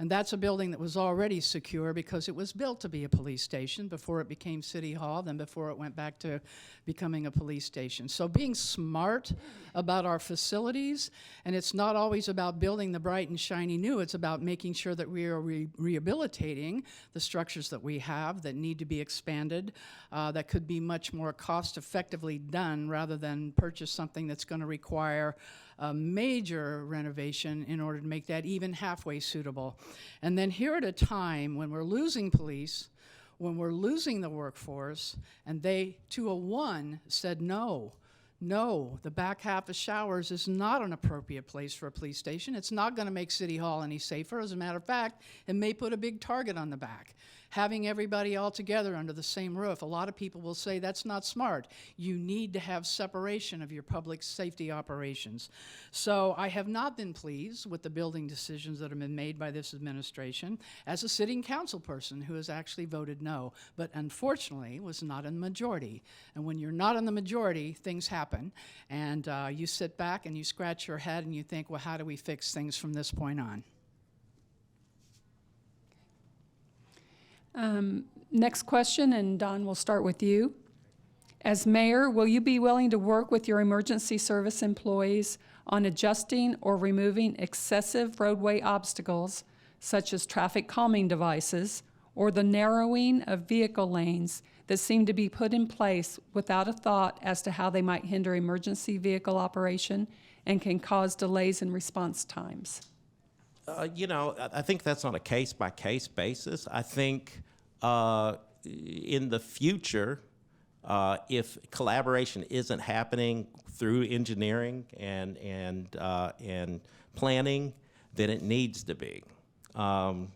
And that's a building that was already secure because it was built to be a police station before it became City Hall, then before it went back to becoming a police station. So being smart about our facilities, and it's not always about building the bright and shiny new, it's about making sure that we are rehabilitating the structures that we have that need to be expanded, that could be much more cost effectively done rather than purchase something that's going to require a major renovation in order to make that even halfway suitable. And then here at a time when we're losing police, when we're losing the workforce, and they, 201, said no, the back half of Showers is not an appropriate place for a police station. It's not going to make City Hall any safer. As a matter of fact, it may put a big target on the back. Having everybody all together under the same roof, a lot of people will say that's not smart. You need to have separation of your public safety operations. So I have not been pleased with the building decisions that have been made by this administration as a sitting council person who has actually voted no, but unfortunately was not in the majority. And when you're not in the majority, things happen. And you sit back and you scratch your head and you think, well, how do we fix things from this point on? Next question, and Don, we'll start with you. As mayor, will you be willing to work with your emergency service employees on adjusting or removing excessive roadway obstacles, such as traffic calming devices, or the narrowing of vehicle lanes that seem to be put in place without a thought as to how they might hinder emergency vehicle operation and can cause delays in response times? I think that's on a case-by-case basis. I think in the future, if collaboration isn't happening through engineering and planning, then it needs to be. So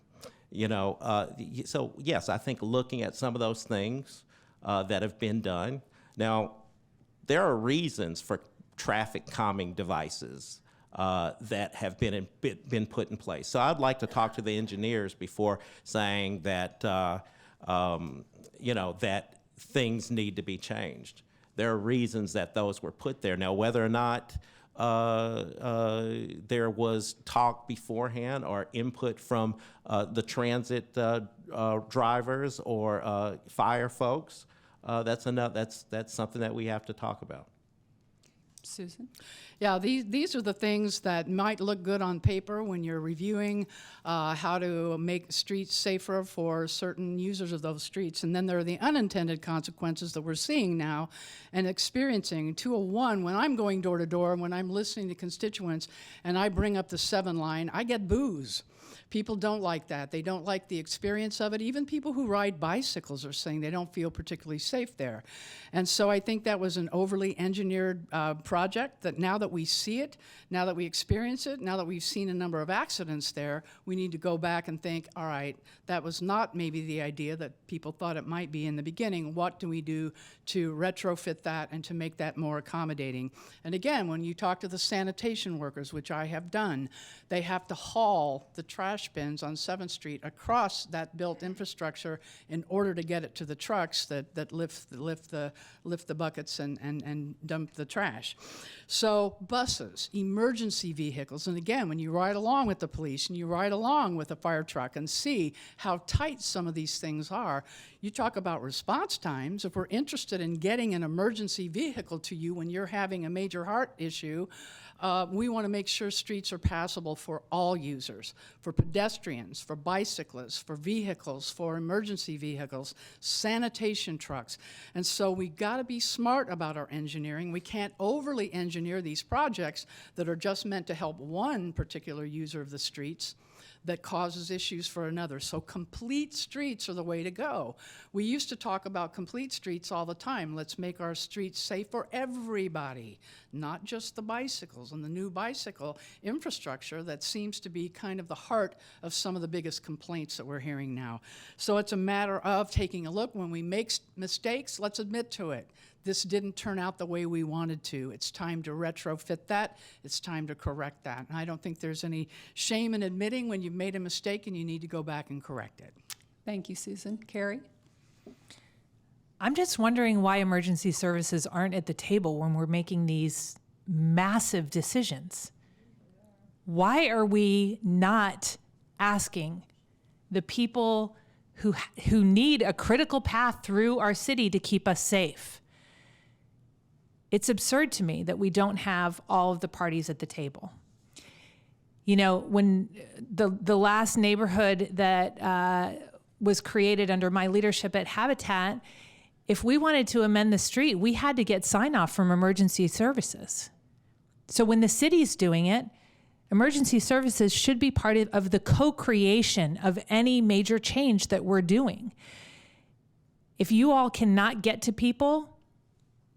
yes, I think looking at some of those things that have been done. Now, there are reasons for traffic calming devices that have been put in place. So I'd like to talk to the engineers before saying that that things need to be changed. There are reasons that those were put there. Now, whether or not there was talk beforehand or input from the transit drivers or fire folks, that's something that we have to talk about. Susan? Yeah, these are the things that might look good on paper when you're reviewing how to make streets safer for certain users of those streets. And then there are the unintended consequences that we're seeing now and experiencing. 201, when I'm going door to door, when I'm listening to constituents and I bring up the 7 line, I get boos. People don't like that. They don't like the experience of it. Even people who ride bicycles are saying they don't feel particularly safe there. And so I think that was an overly engineered project that now that we see it, now that we experience it, now that we've seen a number of accidents there, we need to go back and think, all right, that was not maybe the idea that people thought it might be in the beginning. What do we do to retrofit that and to make that more accommodating? And again, when you talk to the sanitation workers, which I have done, they have to haul the trash bins on 7th Street across that built infrastructure in order to get it to the trucks that lift the buckets and dump the trash. So buses, emergency vehicles, and again, when you ride along with the police and you ride along with a fire truck and see how tight some of these things are, you talk about response times. If we're interested in getting an emergency vehicle to you when you're having a major heart issue, we want to make sure streets are passable for all users, for pedestrians, for bicyclists, for vehicles, for emergency vehicles, sanitation trucks. And so we got to be smart about our engineering. We can't overly engineer these projects that are just meant to help one particular user of the streets that causes issues for another. So complete streets are the way to go. We used to talk about complete streets all the time. Let's make our streets safe for everybody, not just the bicycles and the new bicycle infrastructure that seems to be kind of the heart of some of the biggest complaints that we're hearing now. So it's a matter of taking a look. When we make mistakes, let's admit to it. This didn't turn out the way we wanted to. It's time to retrofit that. It's time to correct that. And I don't think there's any shame in admitting when you've made a mistake and you need to go back and correct it. Thank you, Susan. Carrie? I'm just wondering why emergency services aren't at the table when we're making these massive decisions. Why are we not asking the people who need a critical path through our city to keep us safe. It's absurd to me that we don't have all of the parties at the table. You know, when the last neighborhood that was created under my leadership at Habitat, if we wanted to amend the street, we had to get sign off from emergency services. So when the city's doing it, emergency services should be part of the co-creation of any major change that we're doing. If you all cannot get to people,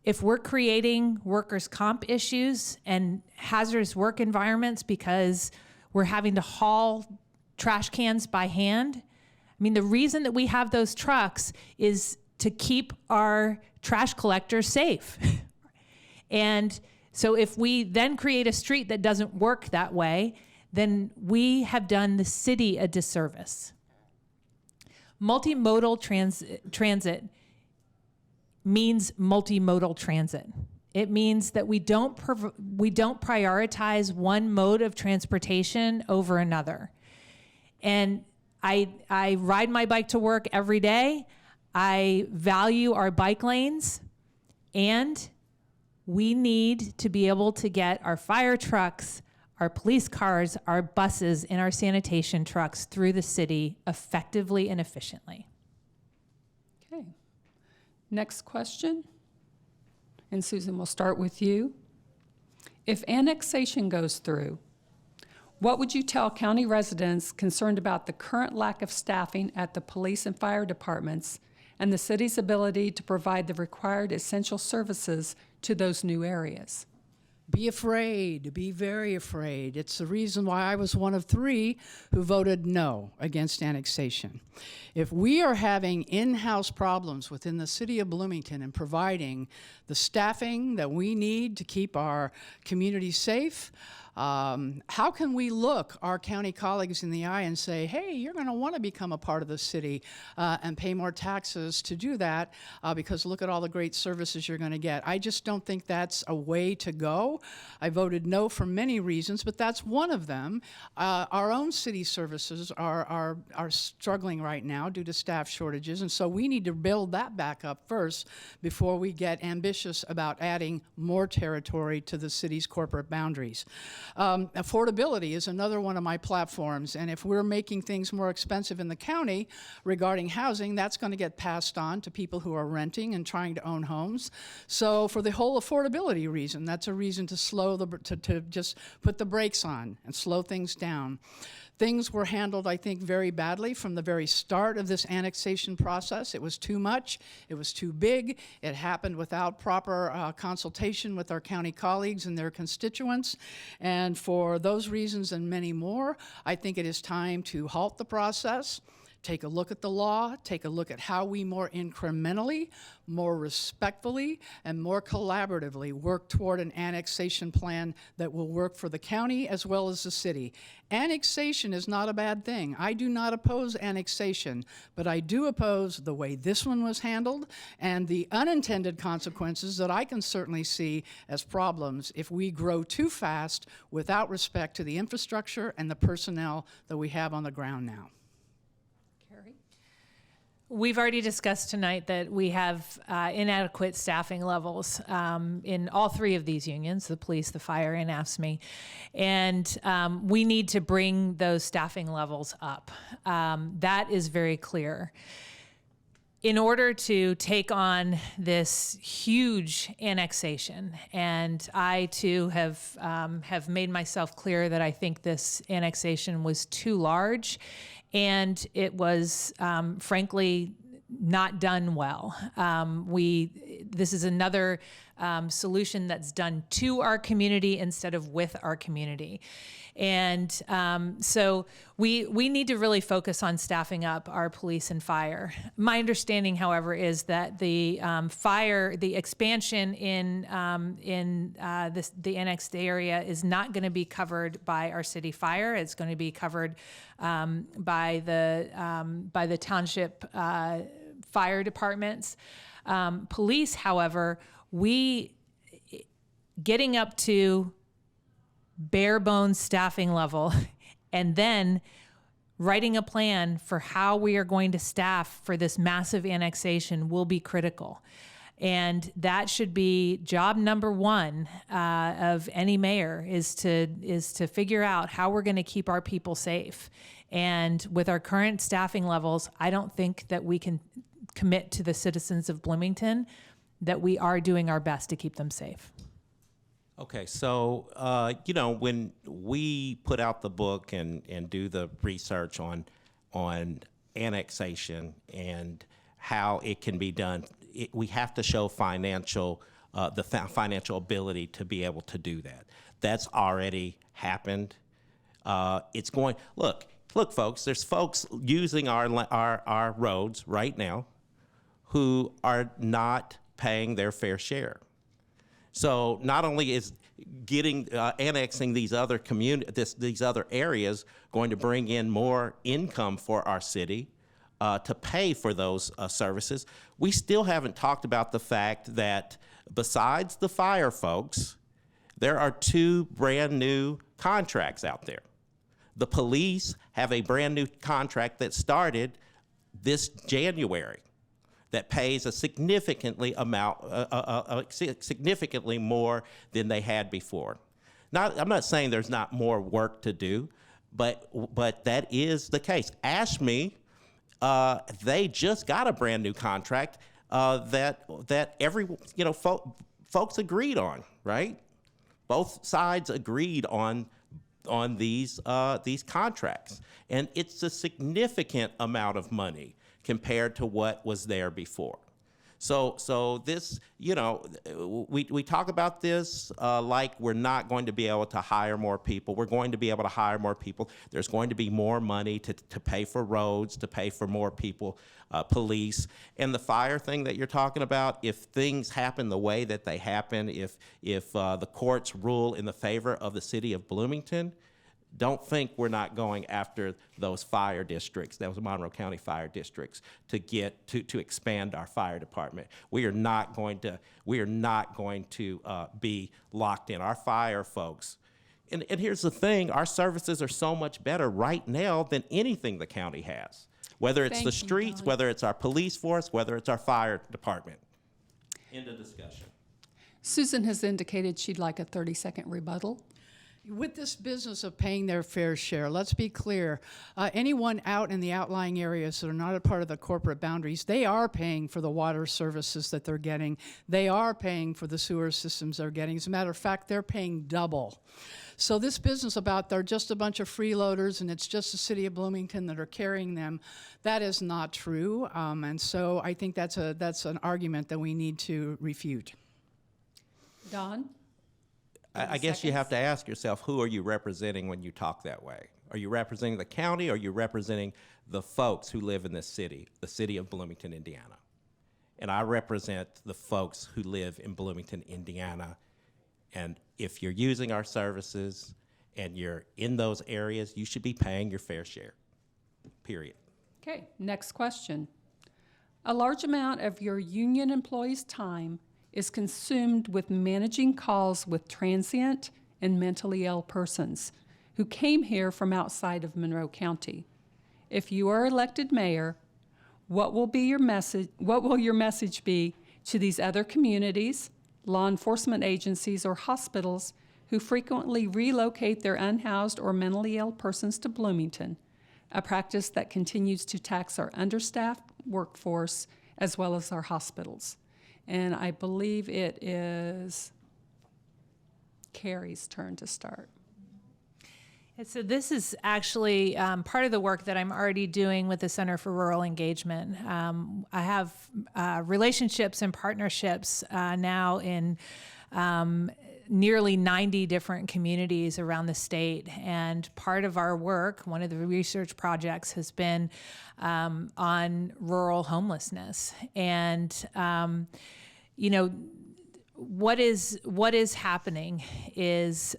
if we're creating workers' comp issues and hazardous work environments because we're having to haul trash cans by hand, I mean, the reason that we have those trucks is to keep our trash collectors safe. And so if we then create a street that doesn't work that way, then we have done the city a disservice. Multimodal transit means multimodal transit. It means that we don't prioritize one mode of transportation over another. And I ride my bike to work every day. I value our bike lanes, and we need to be able to get our fire trucks, our police cars, our buses, and our sanitation trucks through the city effectively and efficiently. Okay. Next question. And Susan, we'll start with you. If annexation goes through, what would you tell county residents concerned about the current lack of staffing at the police and fire departments and the city's ability to provide the required essential services to those new areas? Be afraid, be very afraid. It's the reason why I was one of 3 who voted no against annexation. If we are having in-house problems within the city of Bloomington and providing the staffing that we need to keep our community safe, how can we look our county colleagues in the eye and say, hey, you're going to want to become a part of the city and pay more taxes to do that because look at all the great services you're going to get. I just don't think that's a way to go. I voted no for many reasons, but that's one of them. Our own city services are struggling right now due to staff shortages, and so we need to build that back up first before we get ambitious about adding more territory to the city's corporate boundaries. Affordability is another one of my platforms, and if we're making things more expensive in the county regarding housing, that's going to get passed on to people who are renting and trying to own homes. So for the whole affordability reason, that's a reason to to just put the brakes on and slow things down. Things were handled, I think, very badly from the very start of this annexation process. It was too much. It was too big. It happened without proper consultation with our county colleagues and their constituents. And for those reasons and many more, I think it is time to halt the process, take a look at the law, take a look at how we more incrementally, more respectfully, and more collaboratively work toward an annexation plan that will work for the county as well as the city. Annexation is not a bad thing. I do not oppose annexation, but I do oppose the way this one was handled and the unintended consequences that I can certainly see as problems if we grow too fast without respect to the infrastructure and the personnel that we have on the ground now. We've already discussed tonight that we have inadequate staffing levels in all 3 of these unions, the police, the fire, and AFSCME. And we need to bring those staffing levels up. That is very clear. In order to take on this huge annexation, and I too have made myself clear that I think this annexation was too large, and it was, frankly, not done well. This is another solution that's done to our community instead of with our community. And so we need to really focus on staffing up our police and fire. My understanding, however, is that the expansion in the annexed area is not going to be covered by our city fire. It's going to be covered by the township fire departments. Police, however, getting up to bare bones staffing level and then writing a plan for how we are going to staff for this massive annexation will be critical. And that should be job number one of any mayor is to figure out how we're going to keep our people safe. And with our current staffing levels, I don't think that we can commit to the citizens of Bloomington that we are doing our best to keep them safe. Okay, so, when we put out the book and do the research on annexation and how it can be done, we have to show financial ability to be able to do that. That's already happened. It's going, look, folks, there's folks using our roads right now who are not paying their fair share. So not only is annexing these other these other areas going to bring in more income for our city to pay for those services, we still haven't talked about the fact that besides the fire folks, there are 2 brand new contracts out there. The police have a brand new contract that started this January that pays a significantly more than they had before. I'm not saying there's not more work to do, but that is the case. AFSCME, they just got a brand new contract that folks agreed on, right? Both sides agreed on these contracts, and it's a significant amount of money compared to what was there before. So this, we talk about this like we're not going to be able to hire more people. We're going to be able to hire more people. There's going to be more money to pay for roads, to pay for more people, police. And the fire thing that you're talking about, if things happen the way that they happen, if the courts rule in the favor of the city of Bloomington, don't think we're not going after those fire districts, those Monroe County fire districts, to expand our fire department. We are not going to be locked in. Our fire folks, and here's the thing: our services are so much better right now than anything the county has. Whether it's the streets, whether it's our police force, whether it's our fire department. End of discussion. Susan has indicated she'd like a 30-second rebuttal. With this business of paying their fair share, let's be clear. Anyone out in the outlying areas that are not a part of the corporate boundaries, they are paying for the water services that they're getting. They are paying for the sewer systems they're getting. As a matter of fact, they're paying double. So this business about they're just a bunch of freeloaders and it's just the city of Bloomington that are carrying them, that is not true. And so I think that's an argument that we need to refute. Don? I guess you have to ask yourself, who are you representing when you talk that way? Are you representing the county, or are you representing the folks who live in this city, the city of Bloomington, Indiana? And I represent the folks who live in Bloomington, Indiana. And if you're using our services and you're in those areas, you should be paying your fair share, period. Okay, next question. A large amount of your union employees' time is consumed with managing calls with transient and mentally ill persons who came here from outside of Monroe County. If you are elected mayor, what will your message be to these other communities, law enforcement agencies, or hospitals who frequently relocate their unhoused or mentally ill persons to Bloomington, a practice that continues to tax our understaffed workforce as well as our hospitals? And I believe it is Carrie's turn to start. So this is actually part of the work that I'm already doing with the Center for Rural Engagement. I have relationships and partnerships now in nearly 90 different communities around the state. And part of our work, one of the research projects, has been on rural homelessness. And what is happening is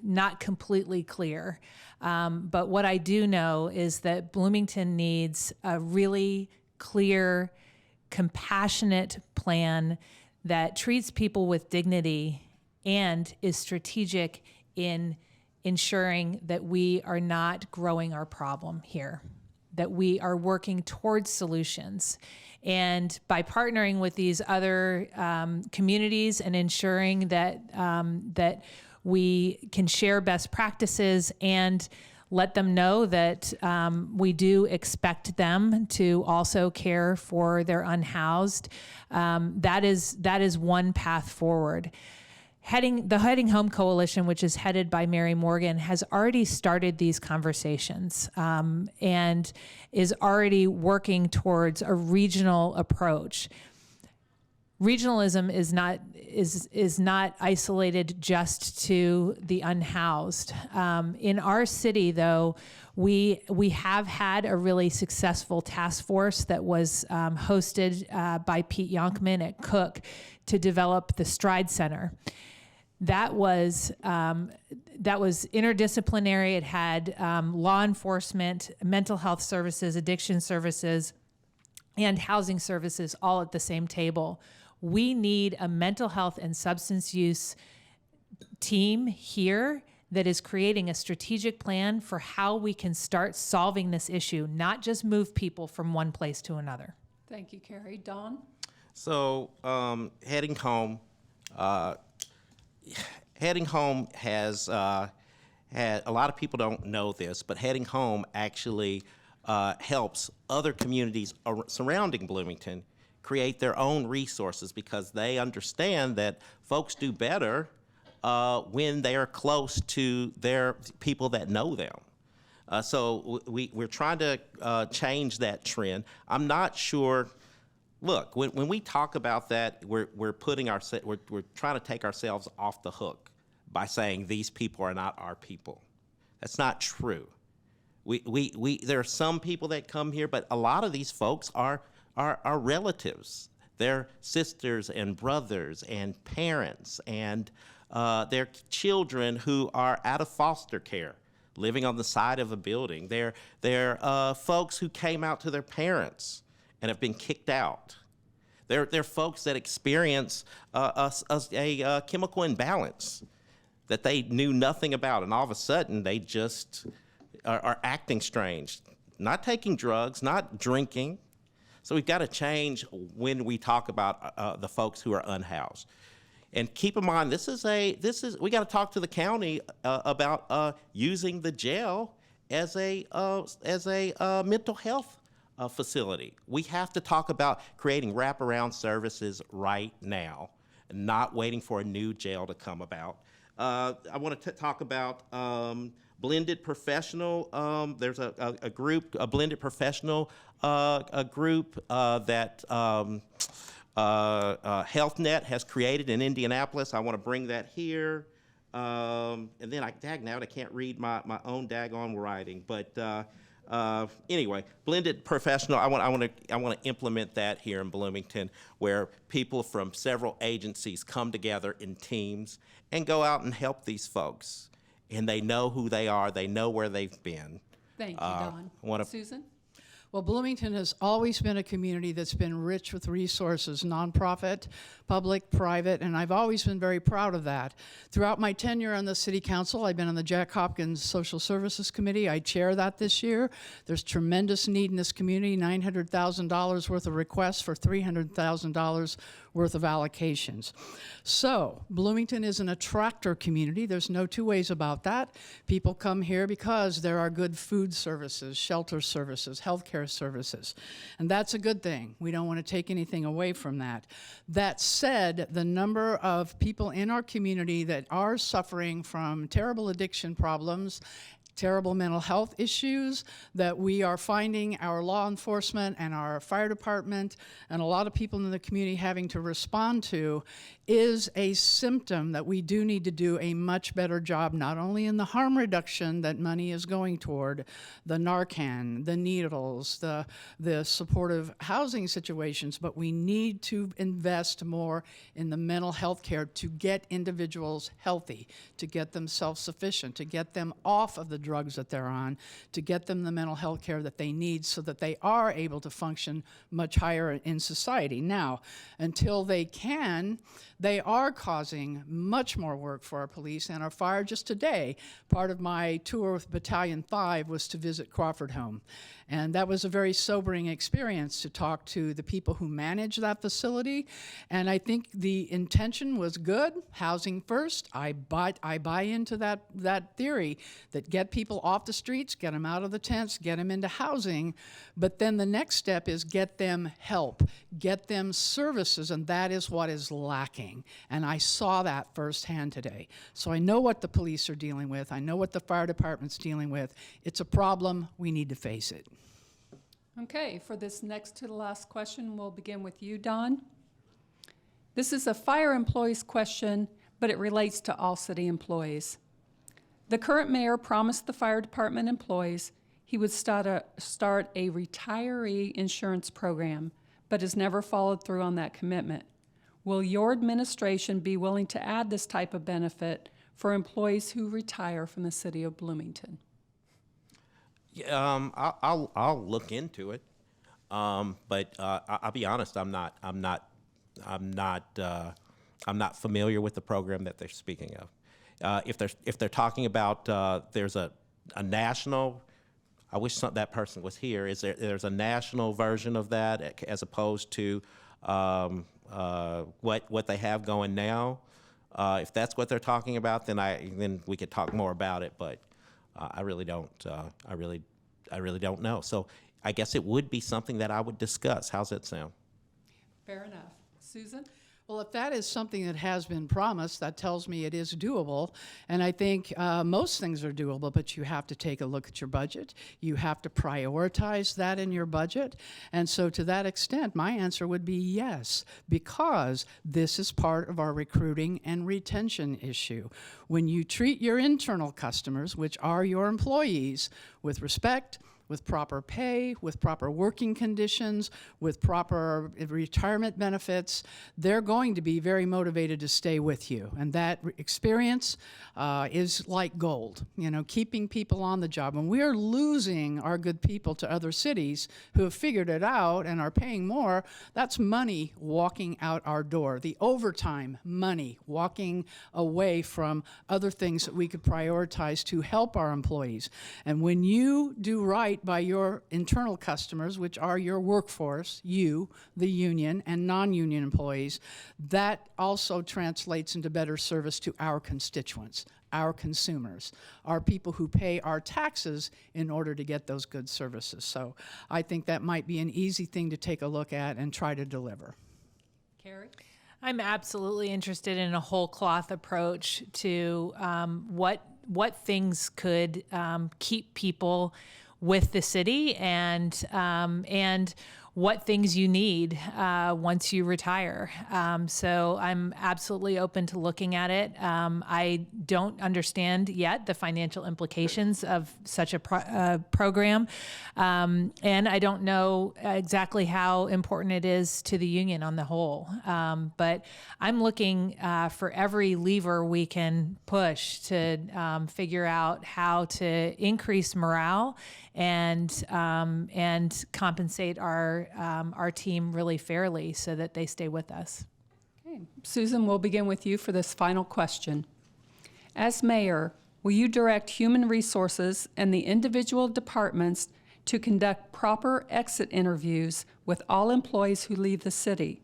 not completely clear. But what I do know is that Bloomington needs a really clear, compassionate plan that treats people with dignity and is strategic in ensuring that we are not growing our problem here, that we are working towards solutions. And by partnering with these other communities and ensuring that we can share best practices and let them know that we do expect them to also care for their unhoused, that is one path forward. The Heading Home Coalition, which is headed by Mary Morgan, has already started these conversations and is already working towards a regional approach. Regionalism is not isolated just to the unhoused. In our city, though, we have had a really successful task force that was hosted by Pete Yonkman at Cook to develop the Stride Center. That was interdisciplinary. It had law enforcement, mental health services, addiction services, and housing services all at the same table. We need a mental health and substance use team here that is creating a strategic plan for how we can start solving this issue, not just move people from one place to another. Thank you, Carrie. Dawn? So, Heading Home has had, a lot of people don't know this, but Heading Home actually helps other communities surrounding Bloomington create their own resources, because they understand that folks do better when they are close to their people that know them. So we're trying to change that trend. I'm not sure. Look, when we talk about that, we're trying to take ourselves off the hook by saying these people are not our people. That's not true. There are some people that come here, but a lot of these folks are relatives. They're sisters and brothers and parents and their children who are out of foster care, living on the side of a building. They're folks who came out to their parents and have been kicked out. They're folks that experience a chemical imbalance that they knew nothing about, and all of a sudden they just are acting strange, not taking drugs, not drinking. So we've got to change when we talk about the folks who are unhoused. And keep in mind, we got to talk to the county about using the jail as a mental health facility. We have to talk about creating wraparound services right now, and not waiting for a new jail to come about. I want to talk about blended professional. There's a group, a blended professional group that HealthNet has created in Indianapolis. I want to bring that here. And then I can't read my own daggone writing. But anyway, blended professional. I want to implement that here in Bloomington, where people from several agencies come together in teams and go out and help these folks. And they know who they are. They know where they've been. Thank you, Dawn. Susan? Well, Bloomington has always been a community that's been rich with resources, nonprofit, public, private, and I've always been very proud of that. Throughout my tenure on the City Council, I've been on the Jack Hopkins Social Services Committee. I chair that this year. There's tremendous need in this community, $900,000 worth of requests for $300,000 worth of allocations. So Bloomington is an attractor community. There's no two ways about that. People come here because there are good food services, shelter services, healthcare services, and that's a good thing. We don't want to take anything away from that. That said, the number of people in our community that are suffering from terrible addiction problems, terrible mental health issues, that we are finding our law enforcement and our fire department and a lot of people in the community having to respond to, is a symptom that we do need to do a much better job, not only in the harm reduction that money is going toward, the Narcan, the needles, the supportive housing situations, but we need to invest more in the mental health care to get individuals healthy, to get them self-sufficient, to get them off of the drugs that they're on, to get them the mental health care that they need so that they are able to function much higher in society. Now, until they can, they are causing much more work for our police and our fire. Just today, part of my tour with Battalion 5 was to visit Crawford Home. And that was a very sobering experience to talk to the people who manage that facility. And I think the intention was good, housing first. I buy into that theory that get people off the streets, get them out of the tents, get them into housing. But then the next step is get them help, get them services, and that is what is lacking. And I saw that firsthand today. So I know what the police are dealing with. I know what the fire department's dealing with. It's a problem. We need to face it. Okay, for this next to the last question, we'll begin with you, Don. This is a fire employees question, but it relates to all city employees. The current mayor promised the fire department employees he would start a retiree insurance program, but has never followed through on that commitment. Will your administration be willing to add this type of benefit for employees who retire from the city of Bloomington? Yeah, I'll look into it, but I'll be honest. I'm not familiar with the program that they're speaking of. If they're talking about there's a national. I wish that person was here. There's a national version of that as opposed to what they have going now. If that's what they're talking about, then we could talk more about it. But I really don't. I really don't know. So I guess it would be something that I would discuss. How's that sound? Fair enough. Susan? Well, if that is something that has been promised, that tells me it is doable. And I think most things are doable, but you have to take a look at your budget. You have to prioritize that in your budget. And so to that extent, my answer would be yes, because this is part of our recruiting and retention issue. When you treat your internal customers, which are your employees, with respect, with proper pay, with proper working conditions, with proper retirement benefits, they're going to be very motivated to stay with you. And that experience is like gold, keeping people on the job. And we are losing our good people to other cities who have figured it out and are paying more. That's money walking out our door. The overtime money walking away from other things that we could prioritize to help our employees. And when you do right by your internal customers, which are your workforce, you, the union, and non-union employees, that also translates into better service to our constituents, our consumers, our people who pay our taxes in order to get those good services. So I think that might be an easy thing to take a look at and try to deliver. Carrie? I'm absolutely interested in a whole cloth approach to what things could keep people with the city and what things you need once you retire. So I'm absolutely open to looking at it. I don't understand yet the financial implications of such a program. And I don't know exactly how important it is to the union on the whole. But I'm looking for every lever we can push to figure out how to increase morale and compensate our team really fairly so that they stay with us. Okay. Susan, we'll begin with you for this final question. As mayor, will you direct human resources and the individual departments to conduct proper exit interviews with all employees who leave the city?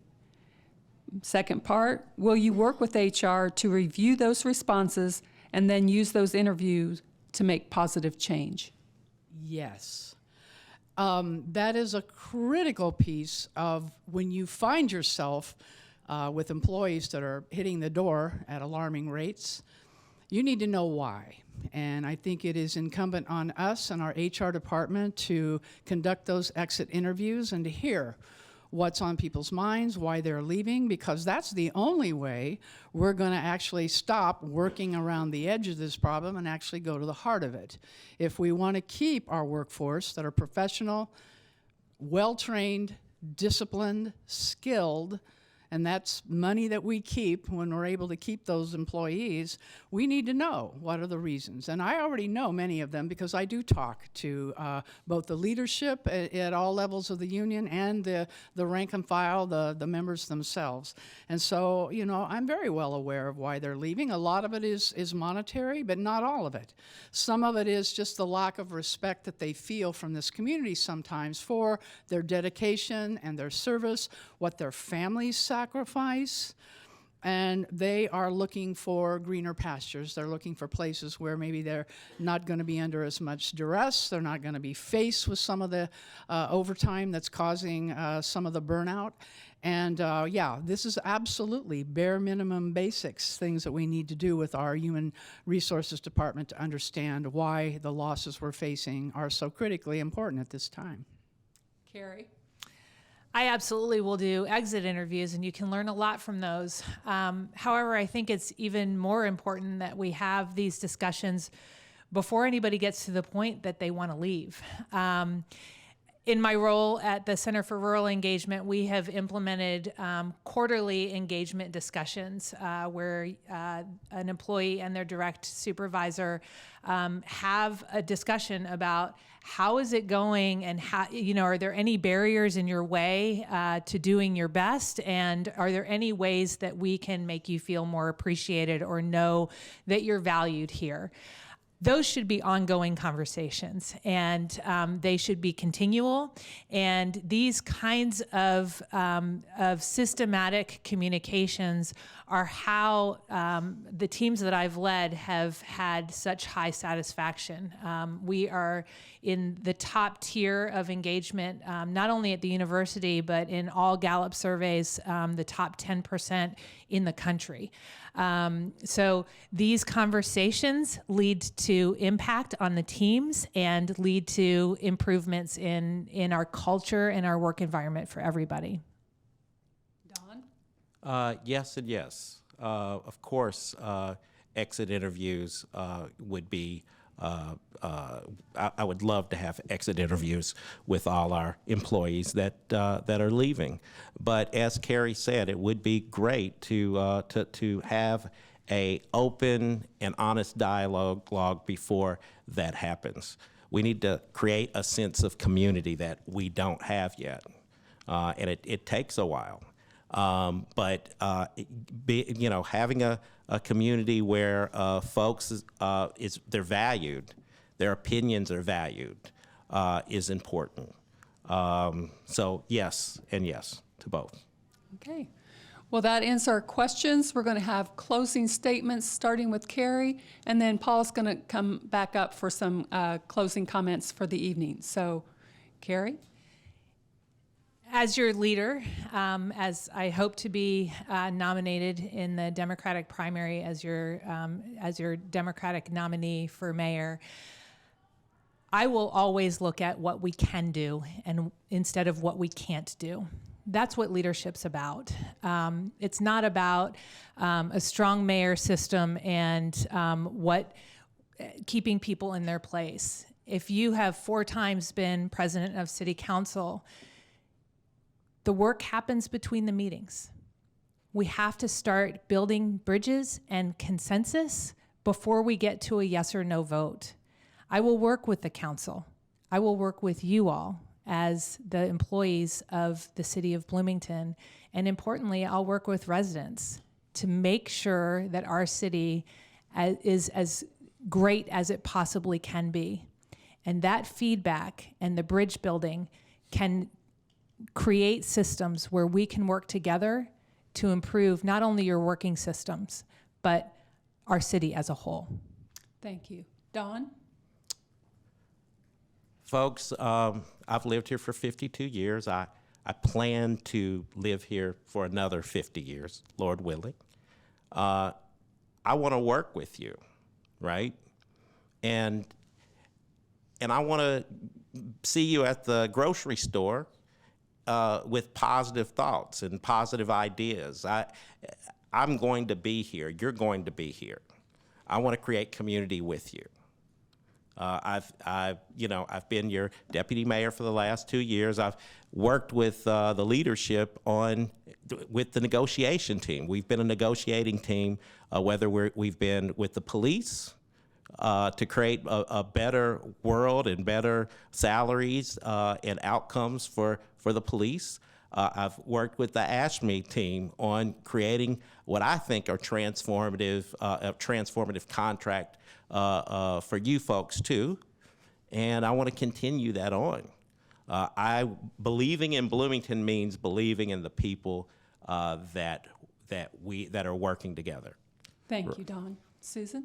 Second part, will you work with HR to review those responses and then use those interviews to make positive change? Yes. That is a critical piece of when you find yourself with employees that are hitting the door at alarming rates, you need to know why. And I think it is incumbent on us and our HR department to conduct those exit interviews and to hear what's on people's minds, why they're leaving, because that's the only way we're going to actually stop working around the edge of this problem and actually go to the heart of it. If we want to keep our workforce that are professional, well-trained, disciplined, skilled, and that's money that we keep when we're able to keep those employees, we need to know what are the reasons. And I already know many of them because I do talk to both the leadership at all levels of the union and the rank and file, the members themselves. And so, you know, I'm very well aware of why they're leaving. A lot of it is monetary, but not all of it. Some of it is just the lack of respect that they feel from this community sometimes for their dedication and their service, what their families sacrifice, and they are looking for greener pastures. They're looking for places where maybe they're not going to be under as much duress. They're not going to be faced with some of the overtime that's causing some of the burnout. And yeah, this is absolutely bare minimum basics, things that we need to do with our Human Resources Department to understand why the losses we're facing are so critically important at this time. Carrie? I absolutely will do exit interviews, and you can learn a lot from those. However, I think it's even more important that we have these discussions before anybody gets to the point that they want to leave. In my role at the Center for Rural Engagement, we have implemented quarterly engagement discussions where an employee and their direct supervisor have a discussion about how is it going, and how, you know, are there any barriers in your way to doing your best, and are there any ways that we can make you feel more appreciated or know that you're valued here? Those should be ongoing conversations, and they should be continual. And these kinds of systematic communications are how the teams that I've led have had such high satisfaction. We are in the top tier of engagement, not only at the university, but in all Gallup surveys, the top 10% in the country. So these conversations lead to impact on the teams and lead to improvements in our culture and our work environment for everybody. Don? Yes and yes. Of course, exit interviews would be, I would love to have exit interviews with all our employees that are leaving. But as Carrie said, it would be great to have a open and honest dialogue before that happens. We need to create a sense of community that we don't have yet, and it takes a while. But you know, having a community where folks they're valued, their opinions are valued, is important. So yes and yes to both. Okay. Well, that ends our questions. We're going to have closing statements starting with Carrie, and then Paul's going to come back up for some closing comments for the evening. So, Carrie? As your leader, as I hope to be nominated in the Democratic primary as your Democratic nominee for mayor, I will always look at what we can do and instead of what we can't do. That's what leadership's about. It's not about a strong mayor system and keeping people in their place. If you have 4 times been president of city council, the work happens between the meetings. We have to start building bridges and consensus before we get to a yes or no vote. I will work with the council. I will work with you all as the employees of the city of Bloomington. And importantly, I'll work with residents to make sure that our city is as great as it possibly can be. And that feedback and the bridge building can create systems where we can work together to improve not only your working systems, but our city as a whole. Thank you. Don? Folks, I've lived here for 52 years. I plan to live here for another 50 years, Lord willing. I want to work with you, right? And I want to see you at the grocery store with positive thoughts and positive ideas. I'm going to be here. You're going to be here. I want to create community with you. I've been your deputy mayor for the last 2 years. I've worked with the leadership with the negotiation team. We've been a negotiating team, whether we've been with the police to create a better world and better salaries and outcomes for the police. I've worked with the AFSCME team on creating what I think are transformative contract for you folks too, and I want to continue that on. Believing in Bloomington means believing in the people that are working together. Thank you, Don. Susan?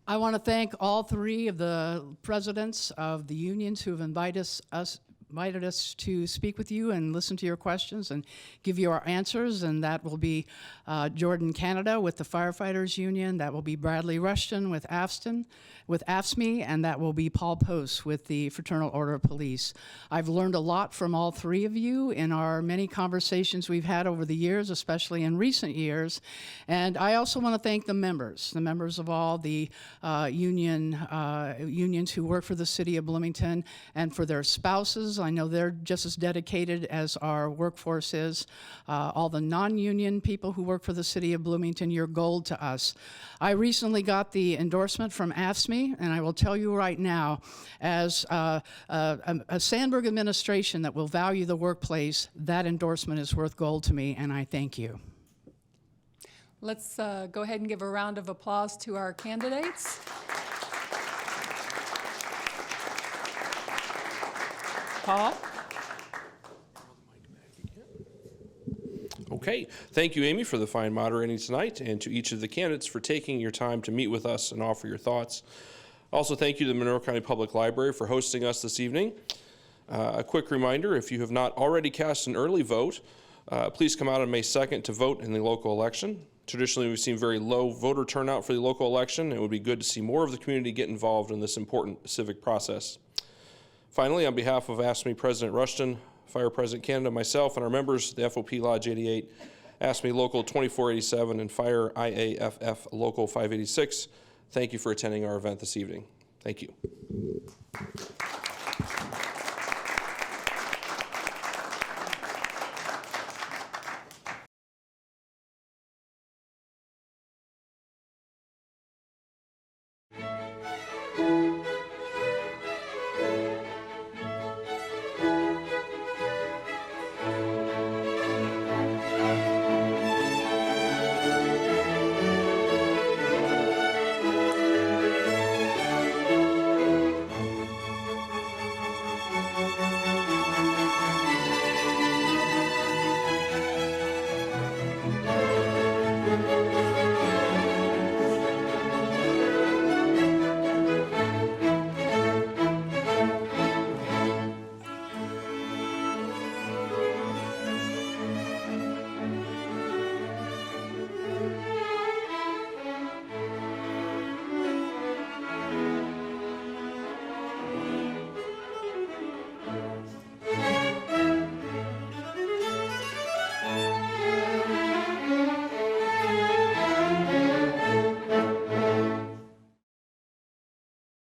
I want to thank all three of the presidents of the unions who have invited us to speak with you and listen to your questions and give you our answers, and that will be Jordan Canada with the Firefighters Union, that will be Bradley Rushton with AFSCME, and that will be Paul Post with the Fraternal Order of Police. I've learned a lot from all three of you in our many conversations we've had over the years, especially in recent years, and I also want to thank the members of all the unions who work for the City of Bloomington, and for their spouses. I know they're just as dedicated as our workforce is. All the non-union people who work for the City of Bloomington, you're gold to us. I recently got the endorsement from AFSCME, and I will tell you right now, as a Sandberg administration that will value the workplace, that endorsement is worth gold to me, and I thank you. Let's go ahead and give a round of applause to our candidates. Paul? Okay, thank you, Amy, for the fine moderating tonight, and to each of the candidates for taking your time to meet with us and offer your thoughts. Also, thank you to the Monroe County Public Library for hosting us this evening. A quick reminder, if you have not already cast an early vote, please come out on May 2nd to vote in the local election. Traditionally, we've seen very low voter turnout for the local election, and it would be good to see more of the community get involved in this important civic process. Finally, on behalf of AFSCME President Rushton, Fire President Canada, myself, and our members, the FOP Lodge 88, AFSCME Local 2487, and Fire IAFF Local 586, thank you for attending our event this evening. Thank you.